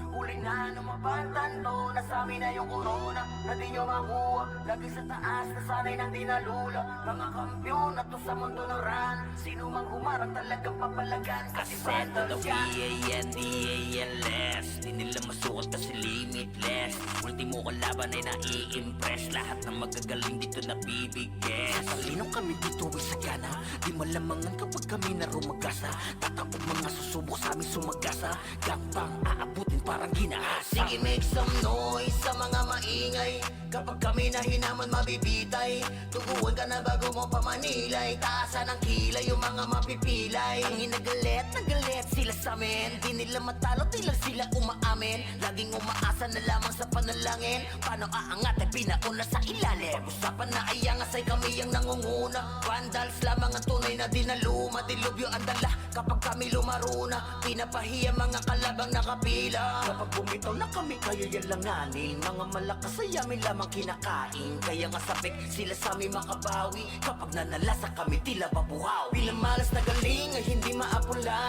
Huli na ng mabantan to. Nasami na yung corona na di nyo makuha. Lagi sa taas na sanay nang di nalula. Mga kampyon na to sa mundo ng run. Sino mang humarang talagang papalagan. Kasi vandals yan. D-A-N-D-A-L-S. Di nila masukat kasi limitless. Ultimo kalaban ay nai-impress. Lahat ng magagaling dito nabibigyan. Sa talinong kami dito ay sagana. Di malamangan kapag kami na rumagasa. Tatapog mga susubok sa aming sumagasa. Gapang aabutin parang ginahasa. Sige make some noise sa mga maingay. Kapag kami na hinaman mabibitay. Tuguan ka na bago mo pamanilay. Taasan ng kilay yung mga mapipilay. Ang inagalit, nagalit sila sa amin. Di nila matalo, di lang sila umaamin. Laging umaasa na lamang sa panalangin. Paano aangat ay pinauna sa ilalim. Pag-usapan na ay angas ay kami ang nangunguna. Vandals lamang ang tunay na dinaluma. Dilubyo ang dala kapag kami lumaruna. Pinapahiya mga kalabang nakapila. Kapag bumitaw na kami kayo yan langanin. Mga malakas ay amin lamang kinakain. Kaya nga sabik sila sa amin makabawi. Kapag nanalasa kami tila babuhaw. Bilang malas na galing ay hindi maapula.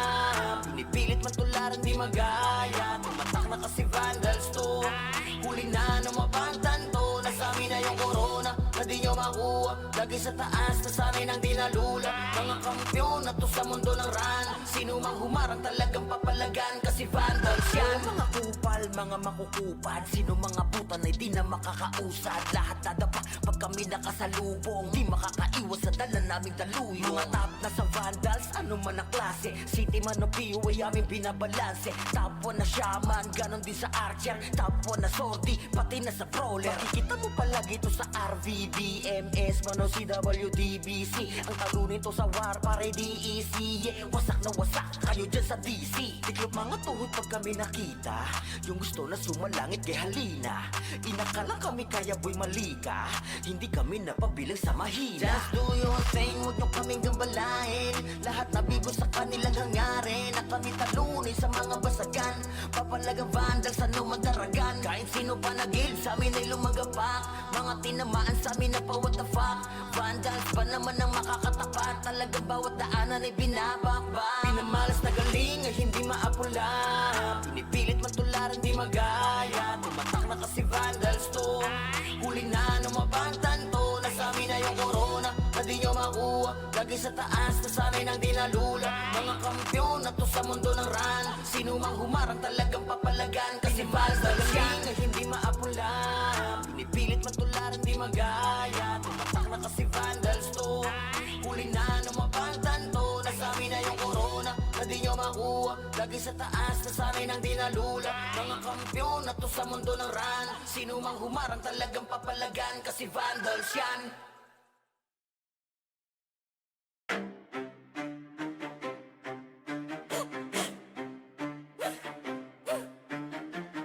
Pinipilit matularan di magaya. Tumatak na kasi vandals to. Huli na ng mabantan to. Nasa amin na yung corona na di nyo makuha. Lagi sa taas na sanay nang di nalula. Mga kampyon na to sa mundo ng run. Sino mang humarang talagang papalagan. Kasi vandals yan. Mga kupal, mga makukupad. Sino mga putan ay di na makakausad. Lahat nadapa pag kami nakasalubong. Di makakaiwas sa dala naming daluyo. Mga top na sa vandals, ano man ang klase. City man o PO ay aming binabalanse. Top 1 na shaman, ganon din sa archer. Top 1 na sortie, pati na sa brawler. Makikita mo palagi to sa RVDMS, man o CWDBC. Ang talunin to sa war, pare DEC. Yeah, wasak na wasak kayo dyan sa DC. Tiklop mga tuhod pag kami nakita. Yung gusto na sumalangit kay halina. Inakala kami kaya boy malika. Hindi kami napabilang sa mahina. Just do your thing, huwag nyo kaming gambalain. Lahat nabigo sa kanilang hangarin. Na kami talunin sa mga basagan. Papalagang vandals, ano madaragan. Kahit sino pa nagil, sa amin ay lumagapak. Mga tinamaan sa amin na pa what the fuck. Vandals pa naman ang makakatapat. Talagang bawat daanan ay binabakbak. Pinamalas na galing ay hindi maapula. magaya. Tumatak na kasi vandals to. Huli na numabantan to. Nasa amin na yung corona, na di nyo makuha. Lagi sa taas, na sa amin ang dinalula. Mga kampyon na to sa mundo ng run. Sino mang humarang talagang papalagan. Kasi vandals yan na hindi maapula. Pinipilit matularan di magaya. Tumatak na kasi vandals to. Huli na numabantan to. Nasa amin na yung corona, na di nyo makuha. Lagi sa taas, na sa amin ang dinalula. Mga kampyon na to sa mundo ng run. Sino mang humarang talagang papalagan. Kasi vandals yan.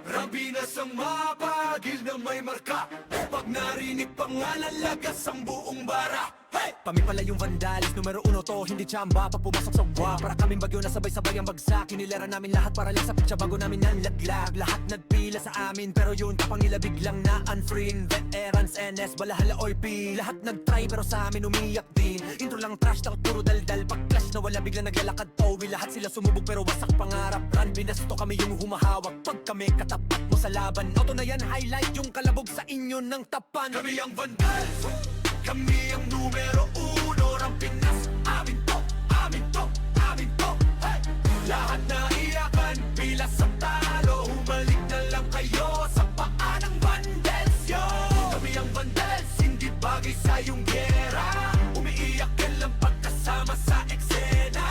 Rabinas ang mapagil na may marka. Pag narinig pangalan, lagas ang buong bara. Hey! Kami pala yung vandalis, numero 1 to, hindi tsamba. Pag pumasok sa wa, para kaming bagyo na sabay-sabay ang bagsak. Kinilera namin lahat para lang sa pitsa bago namin nanlaglag. Lahat nagpila sa amin, pero yun tapang nila biglang na unfriend. Veterans, NS, balahala, OP. Lahat nagtry pero sa amin umiyak din. Intro lang trash, takot puro daldal. Pag clash na wala biglang naglalakad towi. Lahat sila sumubog pero wasak pangarap. Run, binasto kami yung humahawak. Pag kami katapat mo sa laban, auto na yan, highlight yung kalabog sa inyo ng tapan. Kami ang vandals, kami ang numero 1 ng Pinas. Amin to, amin to, amin to. Hey! Lahat na iyakan, pila sa talo. Humalik na lang kayo sa paa ng vandals, yo. Kami ang vandals, hindi bagay sa iyong gera. Umiiyak ka lang pagkasama sa eksena.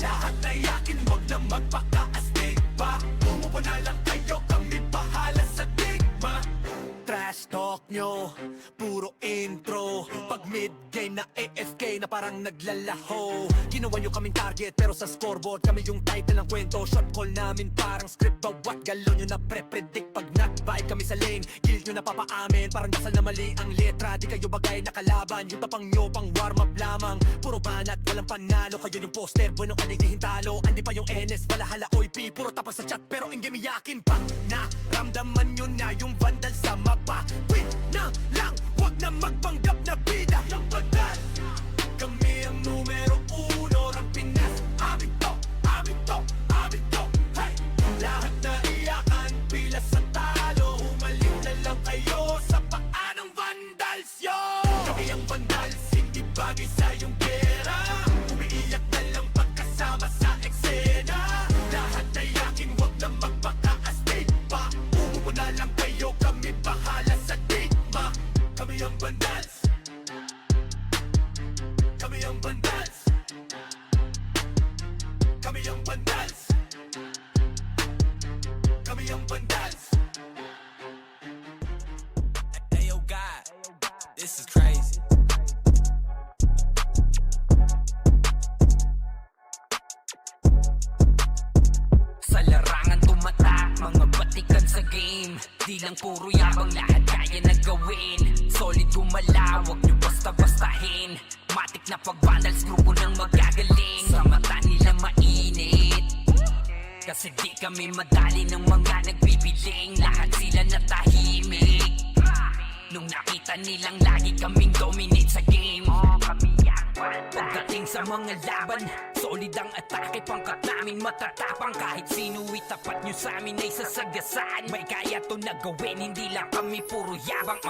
Lahat na yakin, wag na magpaka-astig pa. Umupo na lang kayo, kami bahala sa digma. Trash talk nyo, puro intro. Pag mid-game na AFK na parang naglalaho. Ginawa nyo kaming target pero sa scoreboard kami yung title ng kwento. Shot call namin parang script, bawat galo nyo na pre-predict. Pag nag-bike kami sa lane, guild nyo na papaamin. Parang dasal na mali ang letra, di kayo bagay na kalaban. Yung tapang nyo pang warm up lamang. Puro banat, walang panalo. Kayo yung poster, bueno ka di hintalo. Andi pa yung NS, balahala, OIP. Puro tapos sa chat pero in game iyakin pa. Naramdaman nyo na yung vandal sa mapa. Win na lang, wag na magpanggap na bida. Yung vandal, kami ang numero 1 ng Pinas. Amin to, amin to, amin to. Hey! Lahat na iyakan, pila sa talo. Humalik na lang kayo sa paa ng vandals, yo. Kami ang vandals, hindi bagay sa iyong pera. Umiiyak na lang pagkasama sa eksena. Lahat na yakin, wag na magpaka-astig pa. Umupo na lang kayo, kami bahala sa digma. Kami ang vandals, kami ang vandals, kami ang vandals, kami ang vandals. Hey, yo, God, this is crazy. Sa larangan tumatak, mga batikan sa game. Di lang puro yabang, lahat kaya na gawin. Solid gumalaw, wag nyo basta-bastahin. Matik na pag-vandals, grupo ng magagaling. Sa mata nila mainit, kasi di kami madali ng mga nagbibiling. Lahat sila natahimik nung nakita nilang lagi kaming dominate sa game. Kami ang pagdating sa mga laban, solid ang atake, pangkat namin matatapang. Kahit sino itapat nyo sa amin ay sasagasaan. May kaya to na gawin, hindi lang kami puro yabang.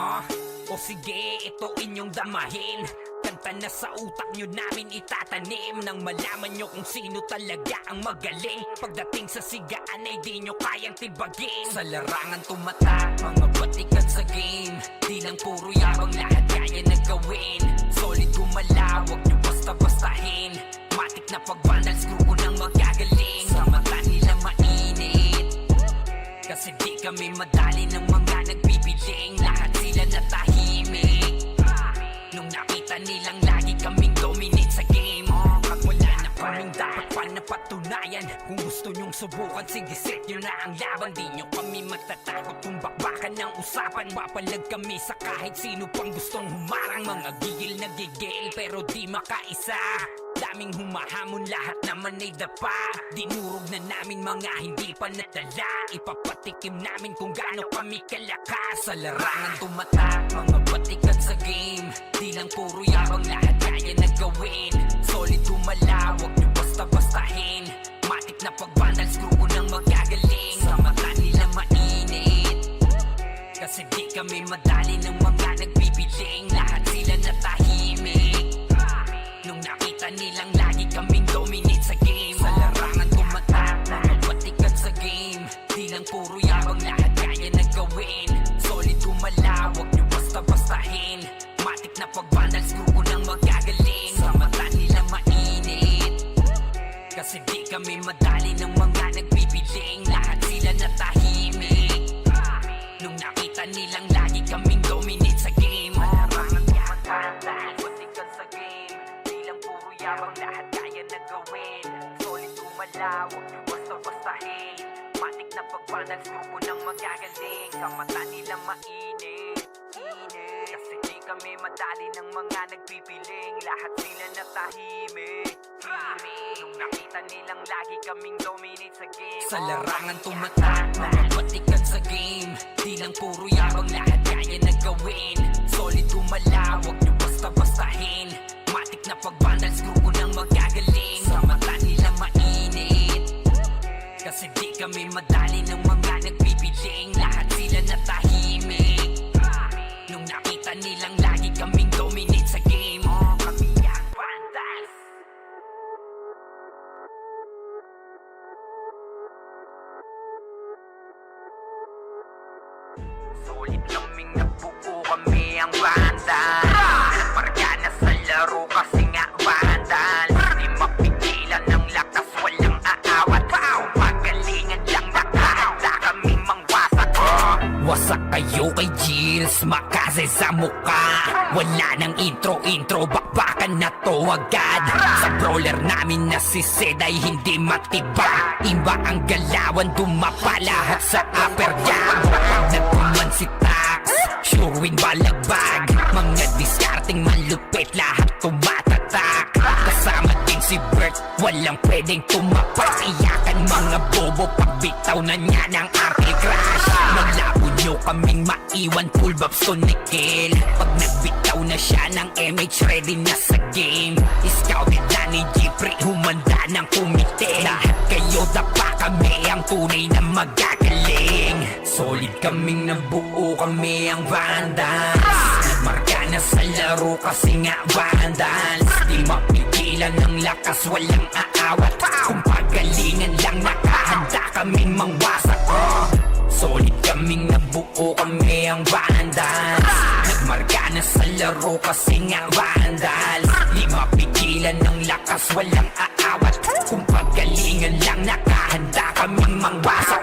O sige, ito inyong damahin. Kanta na sa utak nyo namin itatanim. Nang malaman nyo kung sino talaga ang magaling. Pagdating sa sigaan ay di nyo kayang tibagin. Sa larangan tumatak, mga batikan sa game. Di lang puro yabang, lahat kaya na gawin. Solid gumalaw, wag nyo basta-bastahin. Matik na pag-vandals, grupo ng magagaling. Sa mata nila mainit, kasi di kami madali ng mga nagbibiling. Lahat sila natahimik nung nakita nilang lagi kaming dominate sa game. Pag wala na kaming dapat pa napatunayan. Kung gusto nyong subukan, sige set nyo na ang laban. Di nyo kami matatakot kung bakbakan ng usapan. Papalag kami sa kahit sino pang gustong humarang. Mga gigil na gigil pero di makaisa. Daming humahamon, lahat naman ay dapa. Dinurog na namin mga hindi pa natala. Ipapatikim namin kung gaano kami kalakas. Sa larangan tumatak, mga batikan sa game. Di lang puro yabang, lahat kaya na gawin. Solid gumalaw, wag nyo basta-bastahin. Matik na pag-vandals, grupo ng magagaling. Sa mata nila mainit, Kasi di kami madali ng mga nagbibiling, lahat sila natahimik. Nung nakita nilang lagi kaming dominate sa game, sa larangan tumatak, mga batikan sa game. Di lang puro yabang, lahat kaya na gawin. Solid gumalaw, wag nyo basta-bastahin. Matik na pag-vandals, grupo ng magagaling. Sa mata nila mainit, kasi di kami madali ng mga nagbibiling, lahat sila natahimik. Nung nakita nilang lagi kaming dominate sa game, larangan tumatak, batikan sa game. Di lang puro yabang, lahat kaya na gawin. Solid gumalaw, wag nyo basta-bastahin. Matik na pag-vandals, grupo ng magagaling. Sa mata nila mainit, kasi di kami madali ng mga nagpipiling, lahat sila natahimik. Nung nakita nilang lagi kaming dominate sa game, sa larangan tumatak, mga batikan sa game. Di lang puro yabang, lahat kaya na gawin. Solid gumalaw, wag nyo basta-bastahin. Matik na pag-vandals, grupo ng magagaling. Sa mata nila mainit, kasi di kami madali ng mga nagpipiling, lahat sila natahimik. Nung nakita nilang lagi kaming dominate sa game, kami ang vandals. Solid kaming nabuo, kami ang vandals. Marga na sa laro kasi nga vandals. Di mapigilan ng lakas, walang aawat. Pagalingan lang, nakahanda kaming mangwasak. Wasak kayo kay Gilles, makase sa muka. Wala nang intro, bakbakan na to agad. Sa brawler namin na si Sed ay hindi matiba. Iba ang galawan, dumapa lahat sa upper jab. Pag nagtuman si Tax, sure win balagbag. Mga diskarting malupit, lahat tumatatak. Kasama din si Bert, walang pwedeng tumapak. Iyakan mga bobo, pagbitaw na niya ng Uncle Crash. Malabo nyo kaming maiwan, full babs to Nickel. Pag nagbitaw na siya ng MH, ready na sa game. Scouted na ni Jeffrey, humanda ng kumite. Lahat kayo dapa, kami ang tunay na magagaling. Solid kaming nabuo, kami ang vandals. Nagmarka na sa laro kasi nga vandals. Di mapigilan ng lakas, walang aawat. Kung pagalingan lang, nakahanda kaming mangwasak. Solid kaming nabuo, kami ang vandals. Nagmarka na sa laro kasi nga vandals. Di mapigilan ng lakas, walang aawat. Kung pagalingan lang, nakahanda kaming mangwasak.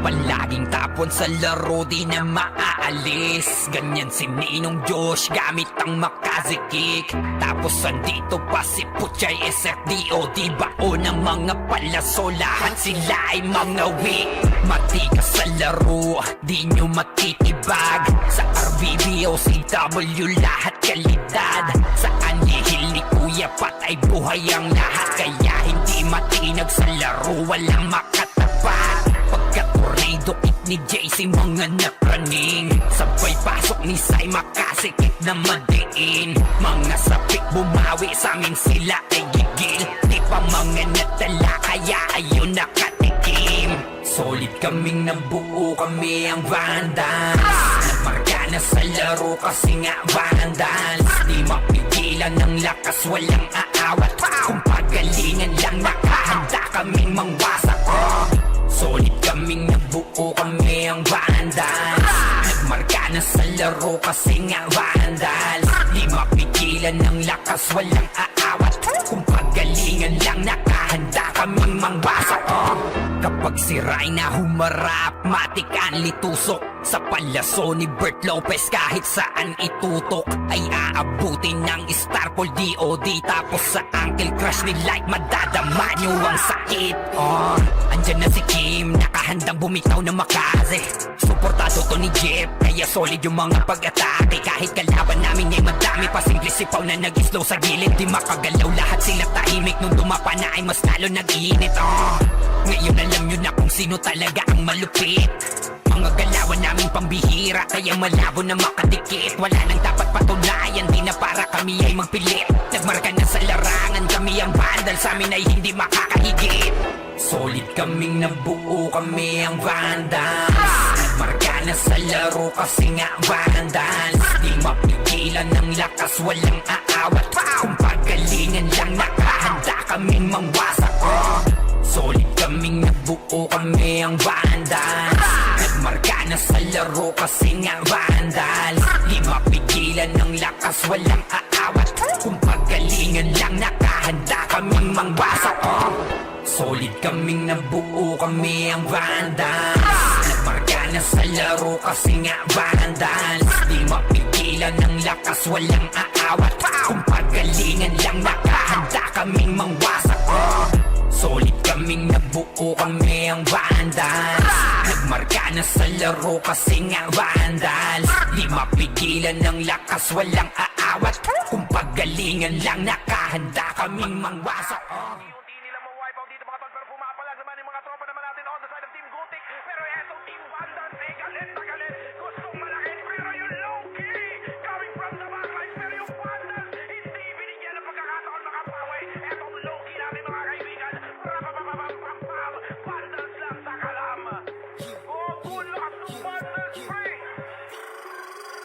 Palaging tapon sa laro, di na maaalis. Ganyan si Ninong Josh, gamit ang makazikik. Tapos andito pa si Puchay SFDO, di bao ng mga palaso. Lahat sila ay mga weak. Matikas sa laro, di nyo matitibag. Sa RBB o CW, lahat kalidad. Sa anihil ni Kuya Pat ay buhay ang lahat. Kaya hindi matinag sa laro, walang makatapat. Pagka-tornado kit ni JC, mga napraning. Sabay pasok ni Sai, makasikip na madiin. Mga sapik bumawi, sa amin sila ay gigil. Di pa mga natala, kaya ayun nakatikim. Solid kaming nabuo, kami ang vandals. Nagmarka na sa laro kasi nga vandals. Di mapigilan ng lakas, walang aawat. Kung pagalingan lang, nakahanda kaming mangwasak. Solid kaming nabuo, kami ang vandals. Nagmarka na sa laro kasi nga vandals. Di mapigilan ng lakas, walang aawat. Kung pagalingan lang, nakahanda kaming mangwasak. Kapag si Rayna humarap, matik ang litusok. Sa palaso ni Bert Lopez, kahit saan itutok ay aabutin ng Starpol DOD. Tapos sa Uncle Crush ni Light, madadama nyo ang sakit. Andyan na si Kim, nakahandang bumitaw na makaze. Suportado to ni Jeff, kaya solid yung mga pag-atake. Kahit kalaban namin ay madami pa, simple sipaw na nag-slow sa gilid. Di makagalaw, lahat sila tahimik. Nung dumapa na ay mas lalo nag-iinit. Ngayon alam nyo na kung sino talaga ang malupit. Mga galawan namin pambihira, kaya malabo na makadikit. Wala nang dapat patunayan, di na para kami ay magpilit. Nagmarka na sa larangan, kami ang vandal, sa amin ay hindi makakahigit. Solid kaming nabuo, kami ang Vandals. Marka na sa laro kasi nga Vandals. Di mapigilan ng lakas, walang aawat. Kung pagalingan lang, nakahanda kaming mangwasak. Solid kaming nabuo, kami ang Vandals. Nagmarka na sa laro kasi nga Vandals. Di mapigilan ng lakas, walang aawat. Kung pagalingan lang, nakahanda kaming mangwasak. Solid kaming nabuo, kami ang Vandals. Nagmarka na sa laro kasi nga Vandals. Di mapigilan ng lakas, walang aawat. Kung pagalingan lang, nakahanda kaming mangwasak. Solid kaming nabuo, kami ang Vandals. Nagmarka na sa laro kasi nga Vandals. Di mapigilan ng lakas, walang aawat. Kung pagalingan lang, nakahanda kaming mangwasak. Unti nila ma-wipe out dito mga tol, pero pumapalag naman yung mga tropa naman natin on the side of Team Gutik. Pero eto Team Vandals, galit na galit. Gustong malakit, pero yung low-key coming from the backlines. Pero yung Vandals, hindi binigyan ng pagkakataon makapaway. Etong low-key natin mga kaibigan. Rapapapapapapam, Vandals lang sa kalam. Oh, bulas ng Vandals, pre!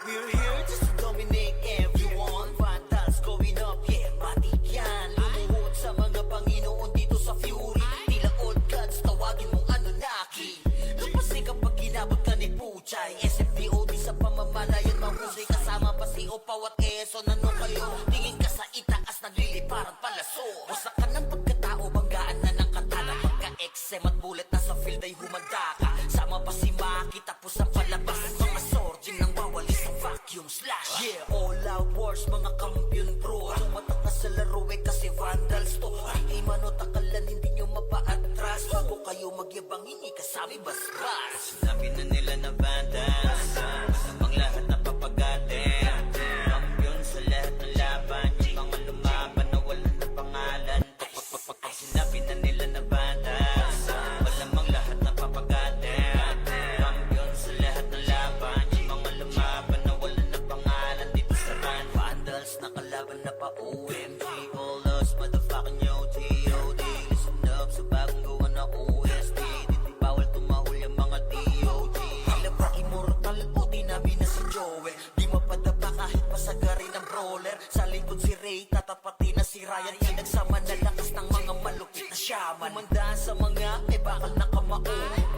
We're here just to dominate everyone. Vandals going up, yeah, matik yan. Lumuhod sa mga Panginoon dito sa Fury. Tila old gods, tawagin mong Anunnaki. Lupasi kapag ginabot ka ni Puchay. SFDOD sa pamamalayan, mahusay kasama pa si Opaw at Quezon. Ano kayo? Tingin ka sa itaas, nagliliparang palaso. Wasak ka ng pagkatao, banggaan na ng katana. Pagka-XM at bullet na sa field ay humanda ka. Sama pa si Maki, tapos ang palabas. Mga sorgin nang wawalis ang vacuum slash. Yeah, all out wars, mga kampiyon bro. Tumatak na sa laro eh kasi Vandals to. Di manot akalan, hindi nyo mapaatras. Bago kayo magyabang, hindi kasami basbas. Sinabi na nila na Vandals, masamang lahat na papagatin. Kampiyon sa lahat ng laban, yung mga lumaban na wala na pangalan. Pag sinabi na nila na Vandals, malamang lahat na papagatin. Kampiyon sa lahat ng laban, yung mga lumaban na wala na pangalan. Dito sa run, Vandals nakalaban na pa OMG. All us, motherfucking yo, G.O.D. Listen up sa bagong gawa na OST. Dito bawal tumahol yung mga DOG. Tila ba immortal o di namin na si Joel. Di mapadapa kahit pasagarin ng brawler. Sa likod si Ray, tatapatin na si Ryan. Nagsama na lakas ng mga malupit na shaman. Umandaan sa mga, eh bakal na kamao.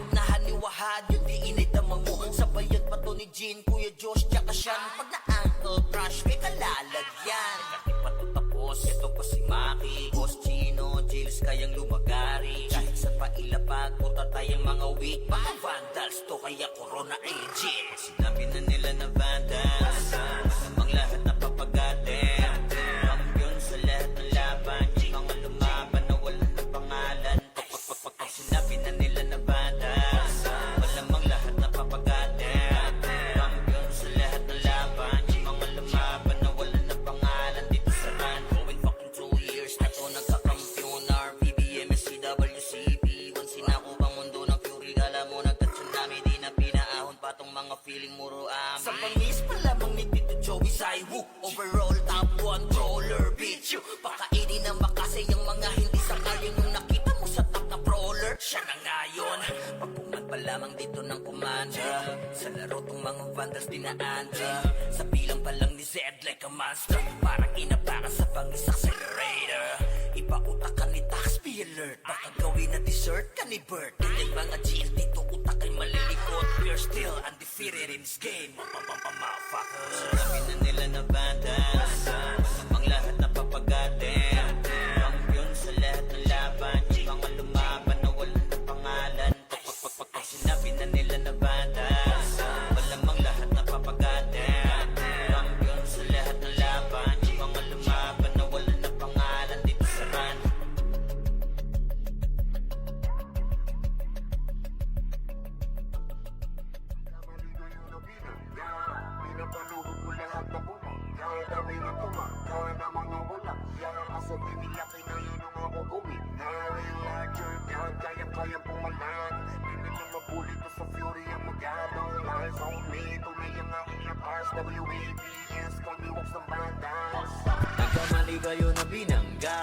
Unahan ni Wahad, yun di inidamang mo. Sabayan pa to ni Jean, Kuya Josh, tsaka Sean. Pag na-ankle crush, may kalalagyan. Kahit pa to tapos, ito pa si Maki. Boss Chino, Jiles kayang lumagari. Kahit sa pailapag, puta tayong mga weak. Mga Vandals to, kaya Corona agent. Sinabi na nila na Vandals, masamang lahat na papagatin. Kampiyon sa lahat ng laban, yung mga lumaban na wala na pangalan. Pag sinabi na nila na Vandals, malamang lahat na papagatin. Kampiyon sa lahat ng laban, yung mga lumaban na wala na pangalan. Dito sa run, going fucking 2 years na to nagkakampiyon. RPBM, SCWCP, once sinako bang mundo ng Fury. Kala mo nagka-tsunami, di na pinaahon pa tong mga feeling muro amin. Sa pangis pa lamang ni Tito Joey Saiwu, overall top 1 brawler, bitch you. Pakainin ng makasay yung mga hindi sakayin. Yung nakita mo sa top na brawler, siya na ngayon. Pagpungan pa lamang dito ng komanda, sa laro tong mga Vandals dinaanda. Sa bilang pa lang ni Zed like a monster, parang inapakan sa pangis accelerator. Ipautak ka ni Tax, be alert. Baka gawin na dessert ka ni Bert. Ganyan mga GL dito, utak ay malilikot. We're still undefeated in this game, motherfuckers. Sinabi na nila na Vandals, masamang lahat na papagatin. Kampiyon sa lahat ng laban, yung mga lumaban na wala na pangalan. Pag sinabi na nila na Vandals, malamang lahat na papagatin. Kampiyon sa lahat ng laban, yung mga lumaban na wala na pangalan. Dito sa run, Pinapaluhod ko lahat na bunga. Kaya dami na tuma, kaya na mga wala. Kaya asa binilaki na yun ang ako gumi. Na-relaxer, kaya pumalan. Hindi na mabuli to sa Fury ang magano. Lies on me, tunay ang aking lakas. WABS, kami walks ng bandas. nagkamali kayo na binangga.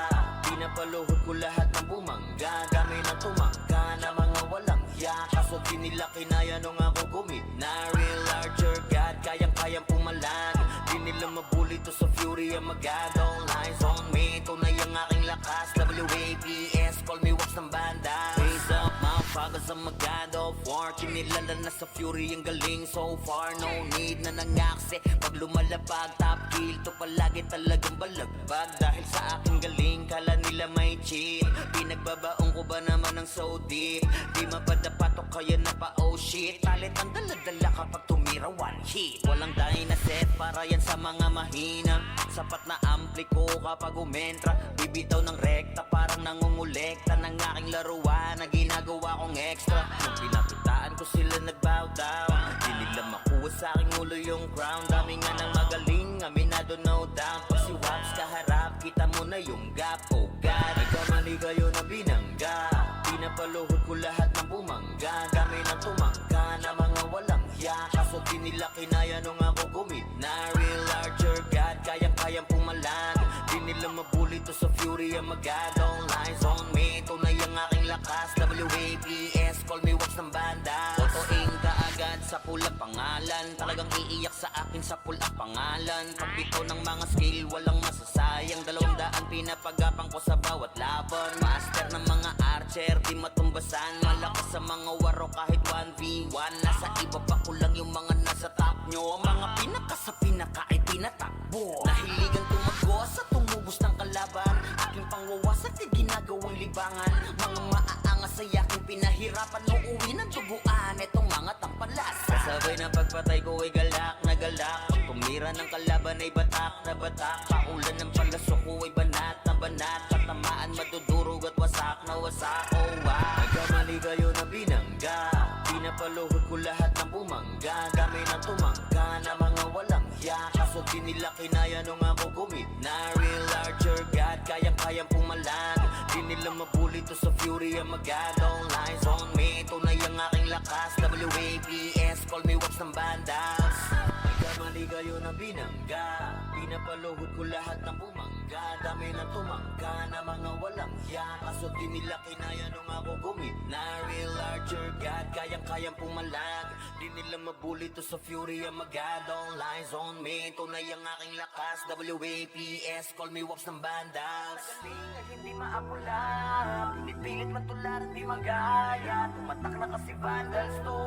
Pinapaluhod ko lahat ng bumangga Kami na tumangga na mga walang hiya Kaso di nila kinaya nung ako gumit na real larger God, kayang-kayang pumalag Di nila mabuli to sa fury ang magad All eyes on me, tunay ang aking lakas WAPS, call me wax ng banda Raise up, motherfuckers, I'm a god of war Kinilala na sa fury ang galing so far No need na nangaksi Pag lumalabag, top kill to palagi talagang balagbag Dahil sa aking galing, kala nila may cheat Pinagbabaong ko ba naman ng so deep Di mapadapat o kaya na pa oh shit Talit ang daladala kapag tumira one hit Walang dynaset para yan sa mga mahina Sapat na ampli ko kapag umentra Bibitaw ng rekta parang nangungulekta Ng aking laruan na ginagawa kong extra Nung pinakitaan ko sila nagbow down Di nila makuha sa aking ulo yung crown Dami nga ng magaling, aminado no doubt Pag si Waps kaharap, kita mo na yung gap Oh God, nagkamali kayo na binangga Pinapaluhod ko lahat ng bumangga Kami na tumangga na mga walang hiya Kaso di nila kinaya nung ako gumit na real larger God, kayang-kayang pumalag Di nila mabuli to sa fury ang magad All eyes on me, tunay ang aking lakas WAPS, call me wax ng banda Otoing ka agad sa pula pangalan Talagang iiyak sa akin sa pula pangalan Pagbito ng mga skill, walang masasayang 200 pinapagapang ko sa bawat laban Master ng mga archer, di matumbasan Malakas sa mga waro kahit 1v1 Nasa iba pa ko lang yung mga nasa top nyo Mga pinaka sa pinaka ay tinatakbo Nahiligang tumagos at tumubos ng kalaban Aking pangwawasak ay ginagawang libangan Mga maaangas ay aking pinahirapan Uuwi ng duguan itong mga tampalas Kasabay ng pagpatay ko ay galak na galak Pag tumira ng kalaban ay batak na batak Paulan ng palasok ko ay banat na banat Tatamaan madudurog at wasak na wasak Oh wow, nagkamali kayo na binangga Pinapaluhod ko lahat ng bumangga Kami na tumangga na mga walang hiya Kaso di nila kinaya nung ako gumit na real larger God, kayang-kayang pumalag Di nila mabuli to sa fury ang magad All eyes on me, tunay ang aking lakas WAPS, call me wax ng bandas Nagkamali kayo na binangga Pinapaluhod ko lahat ng bumangga Dami na tumangga na mga walang hiya Kaso di nila kinaya nung ako gumit na real larger God, kayang-kayang pumalag Di nila mabuli to sa fury ang magad All eyes on me, tunay ang aking lakas WAPS, call me wax ng bandas Galing at hindi maapula Pinipilit matularan di magaya Tumatak na kasi vandals to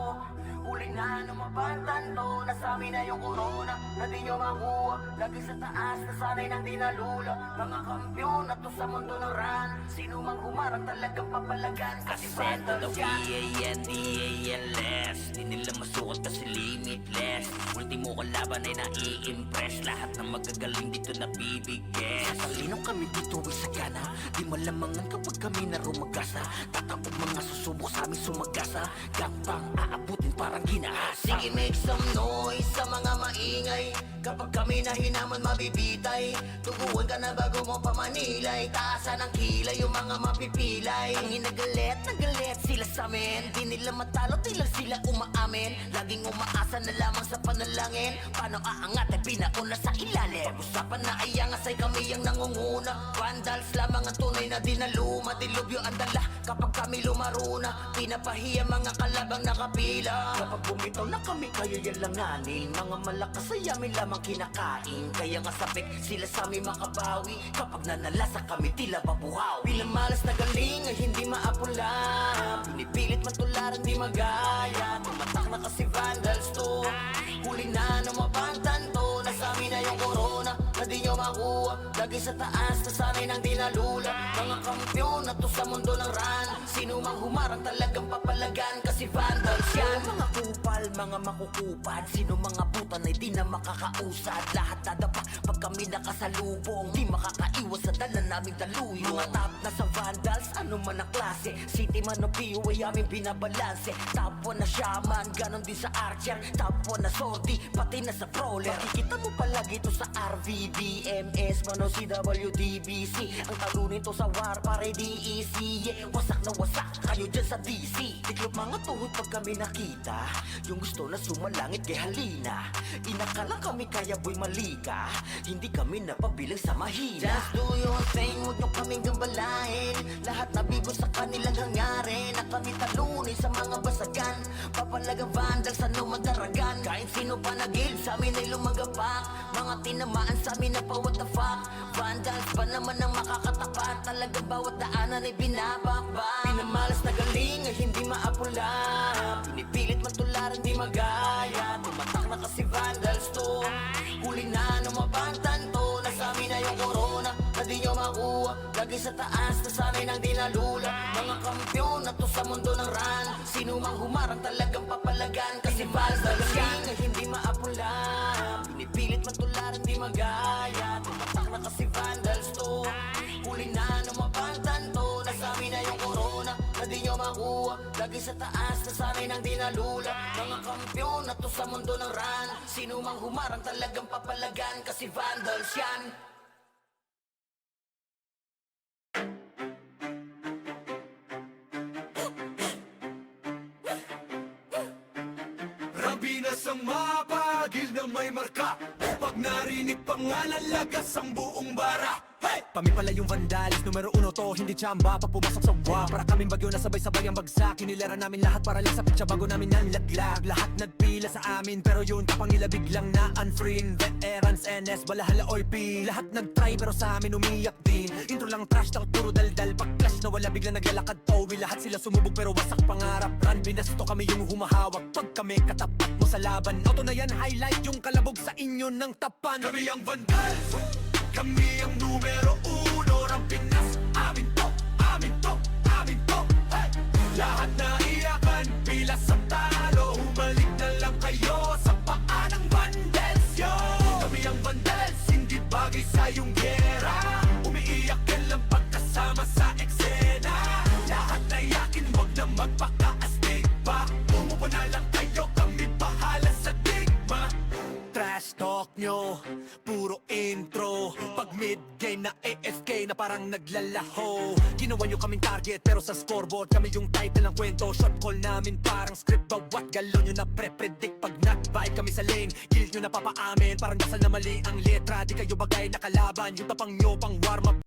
Huli na numabantan to Nasami na yung corona na di nyo makuha Lagi sa taas na sanay nang di nalula Mga kampyon na to sa mundo ng run Sino mang humarang talagang papalagan Kasi vandals yan D-A-N-D-A-L-S Di nila masukat kasi limitless Ultimo kalaban ay nai-impress Lahat ng magagaling dito nabibigyan Sa talinong kami dito ay sagana Di malamangan kapag kami na rumagasa Tatapog mga susubok sa amin sumagasa Gapang aabutin parang ginahasa Sige make some noise sa mga maingay Kapag kami na hinaman mabibitay Tuguan ka na bago mo pamanilay Taasan ng kilay yung mga mapipilay Ang inagalit, nagalit sila sa amin Di nila matalo, di lang sila umaamin Laging umaasa na lamang sa panalangin Paano aangat ay pinauna sa ilalim Pag-usapan na ay angas ay kami ang nangunguna Vandals lamang ang tunay na dinaluma Dilubyo ang dala kapag kami lumaruna Pinapahiya mga kalabang nakapila Kapag bumitaw na kami kayo yan langanin Mga malakas ay amin lamang kinakain Kaya nga sabik sila sa amin makabawi Kapag nanalasa kami tila babuhaw Bilang malas na galing ay hindi maapula Pinipilit matularan di magaya Tumatak na kasi vandals to Huli na numabantan to Nasa amin na yung corona na di nyo makuha Lagi sa taas na sanay nang di nalula Mga kampyon na to sa mundo ng run Sino mang humarang talagang papalagan Kasi vandals yan Mga kupal, mga makukupad Sino mga butan ay di na makakausad Lahat nadapa pag kami nakasalubong Di makakaiwas sa dala naming daluyong Mga top na sa vandals, ano man ang klase City man o PO ay aming binabalanse Top 1 na shaman, ganon din sa archer Top 1 na sortie, pati na sa brawler Makikita mo palagi ito sa RV BBMS, mano si WDBC. Ang talunin to sa war, pare DEC. Yeah, wasak na wasak kayo dyan sa DC. Tiklop mga tuhod pag kami nakita. Yung gusto na sumalangit kay halina. Inakala kami kaya boy malika. Hindi kami napabilang sa mahina. Just do your thing, huwag nyo kaming gambalain. Lahat na bigo sa kanilang hangarin. Na kami talunin sa mga basagan. Papalagang vandal sa numadaragan. Kahit sino pa nagil sa amin ay lumagapak. Mga tinamaan sa amin na pa what the fuck. Vandals pa naman ang makakatapat. Talagang bawat daanan ay binabakbak. Pinamalas na galing ay hindi maapula. Pinipilit matularan di magaya. Tumatak na kasi vandals to. Huli na numabantan to. Nasa amin na yung corona na di nyo makuha. Lagi sa taas na sa amin ang dinalula. Mga kampiyon na to sa mundo ng ran. Sino mang humarang talagang papalagan. Kasi vandals yan ay hindi maapula. Pinipilit matularan di magaya. Tumatak na kasi vandals to. Huli na numabantan to. Nasa amin na yung corona na di nyo makuha. Lagi sa taas na sa amin ang dinalula. Mga kampiyon na to sa mundo ng ran. Sino mang humarang talagang papalagan. Kasi vandals yan. Rabinas ang mapagil na may marka. Pag narinig pangalan, lagas ang buong bara. Hey! Kami pala yung vandalis, numero 1 to, hindi tsamba. Pag pumasok sa wa, para kaming bagyo na sabay-sabay ang bagsak. Kinilera namin lahat para lang sa pitsa bago namin nanlaglag. Lahat nagpila sa amin, pero yun kapang ila biglang na unfriend. Veterans, NS, balahala or P. Lahat nagtry pero sa amin umiyak din. Intro lang trash, takot puro daldal. Pag clash na wala biglang naglalakad towi. Lahat sila sumubog pero wasak pangarap. Run, binasto kami yung humahawak. Pag kami katapat mo sa laban, auto na yan, highlight yung kalabog sa inyo ng tapan. Kami ang vandals, kami ang numero 1. Ang Pinas, amin to, amin to, amin to. Hey! Lahat na iyakan, pila sa talo. Humalik na lang kayo sa paa ng vandals, yo. Kami ang vandals, hindi bagay sa iyong gera. Umiiyak ka lang pagkasama sa eksena. Lahat na iyakin, wag na magpakaastig pa. Umupo na lang kayo, kami bahala sa digma. Trash talk nyo, puro intro. Pag mid-game na AFK na parang naglalaho. Ginawa nyo kaming target pero sa scoreboard kami yung title ng kwento. Shot call namin parang script, bawat galon nyo na pre-predict. Pag nag-vibe kami sa lane, kill nyo na papaamin. Parang dasal na mali ang letra, di kayo bagay na kalaban. Yung tapang nyo pang warm up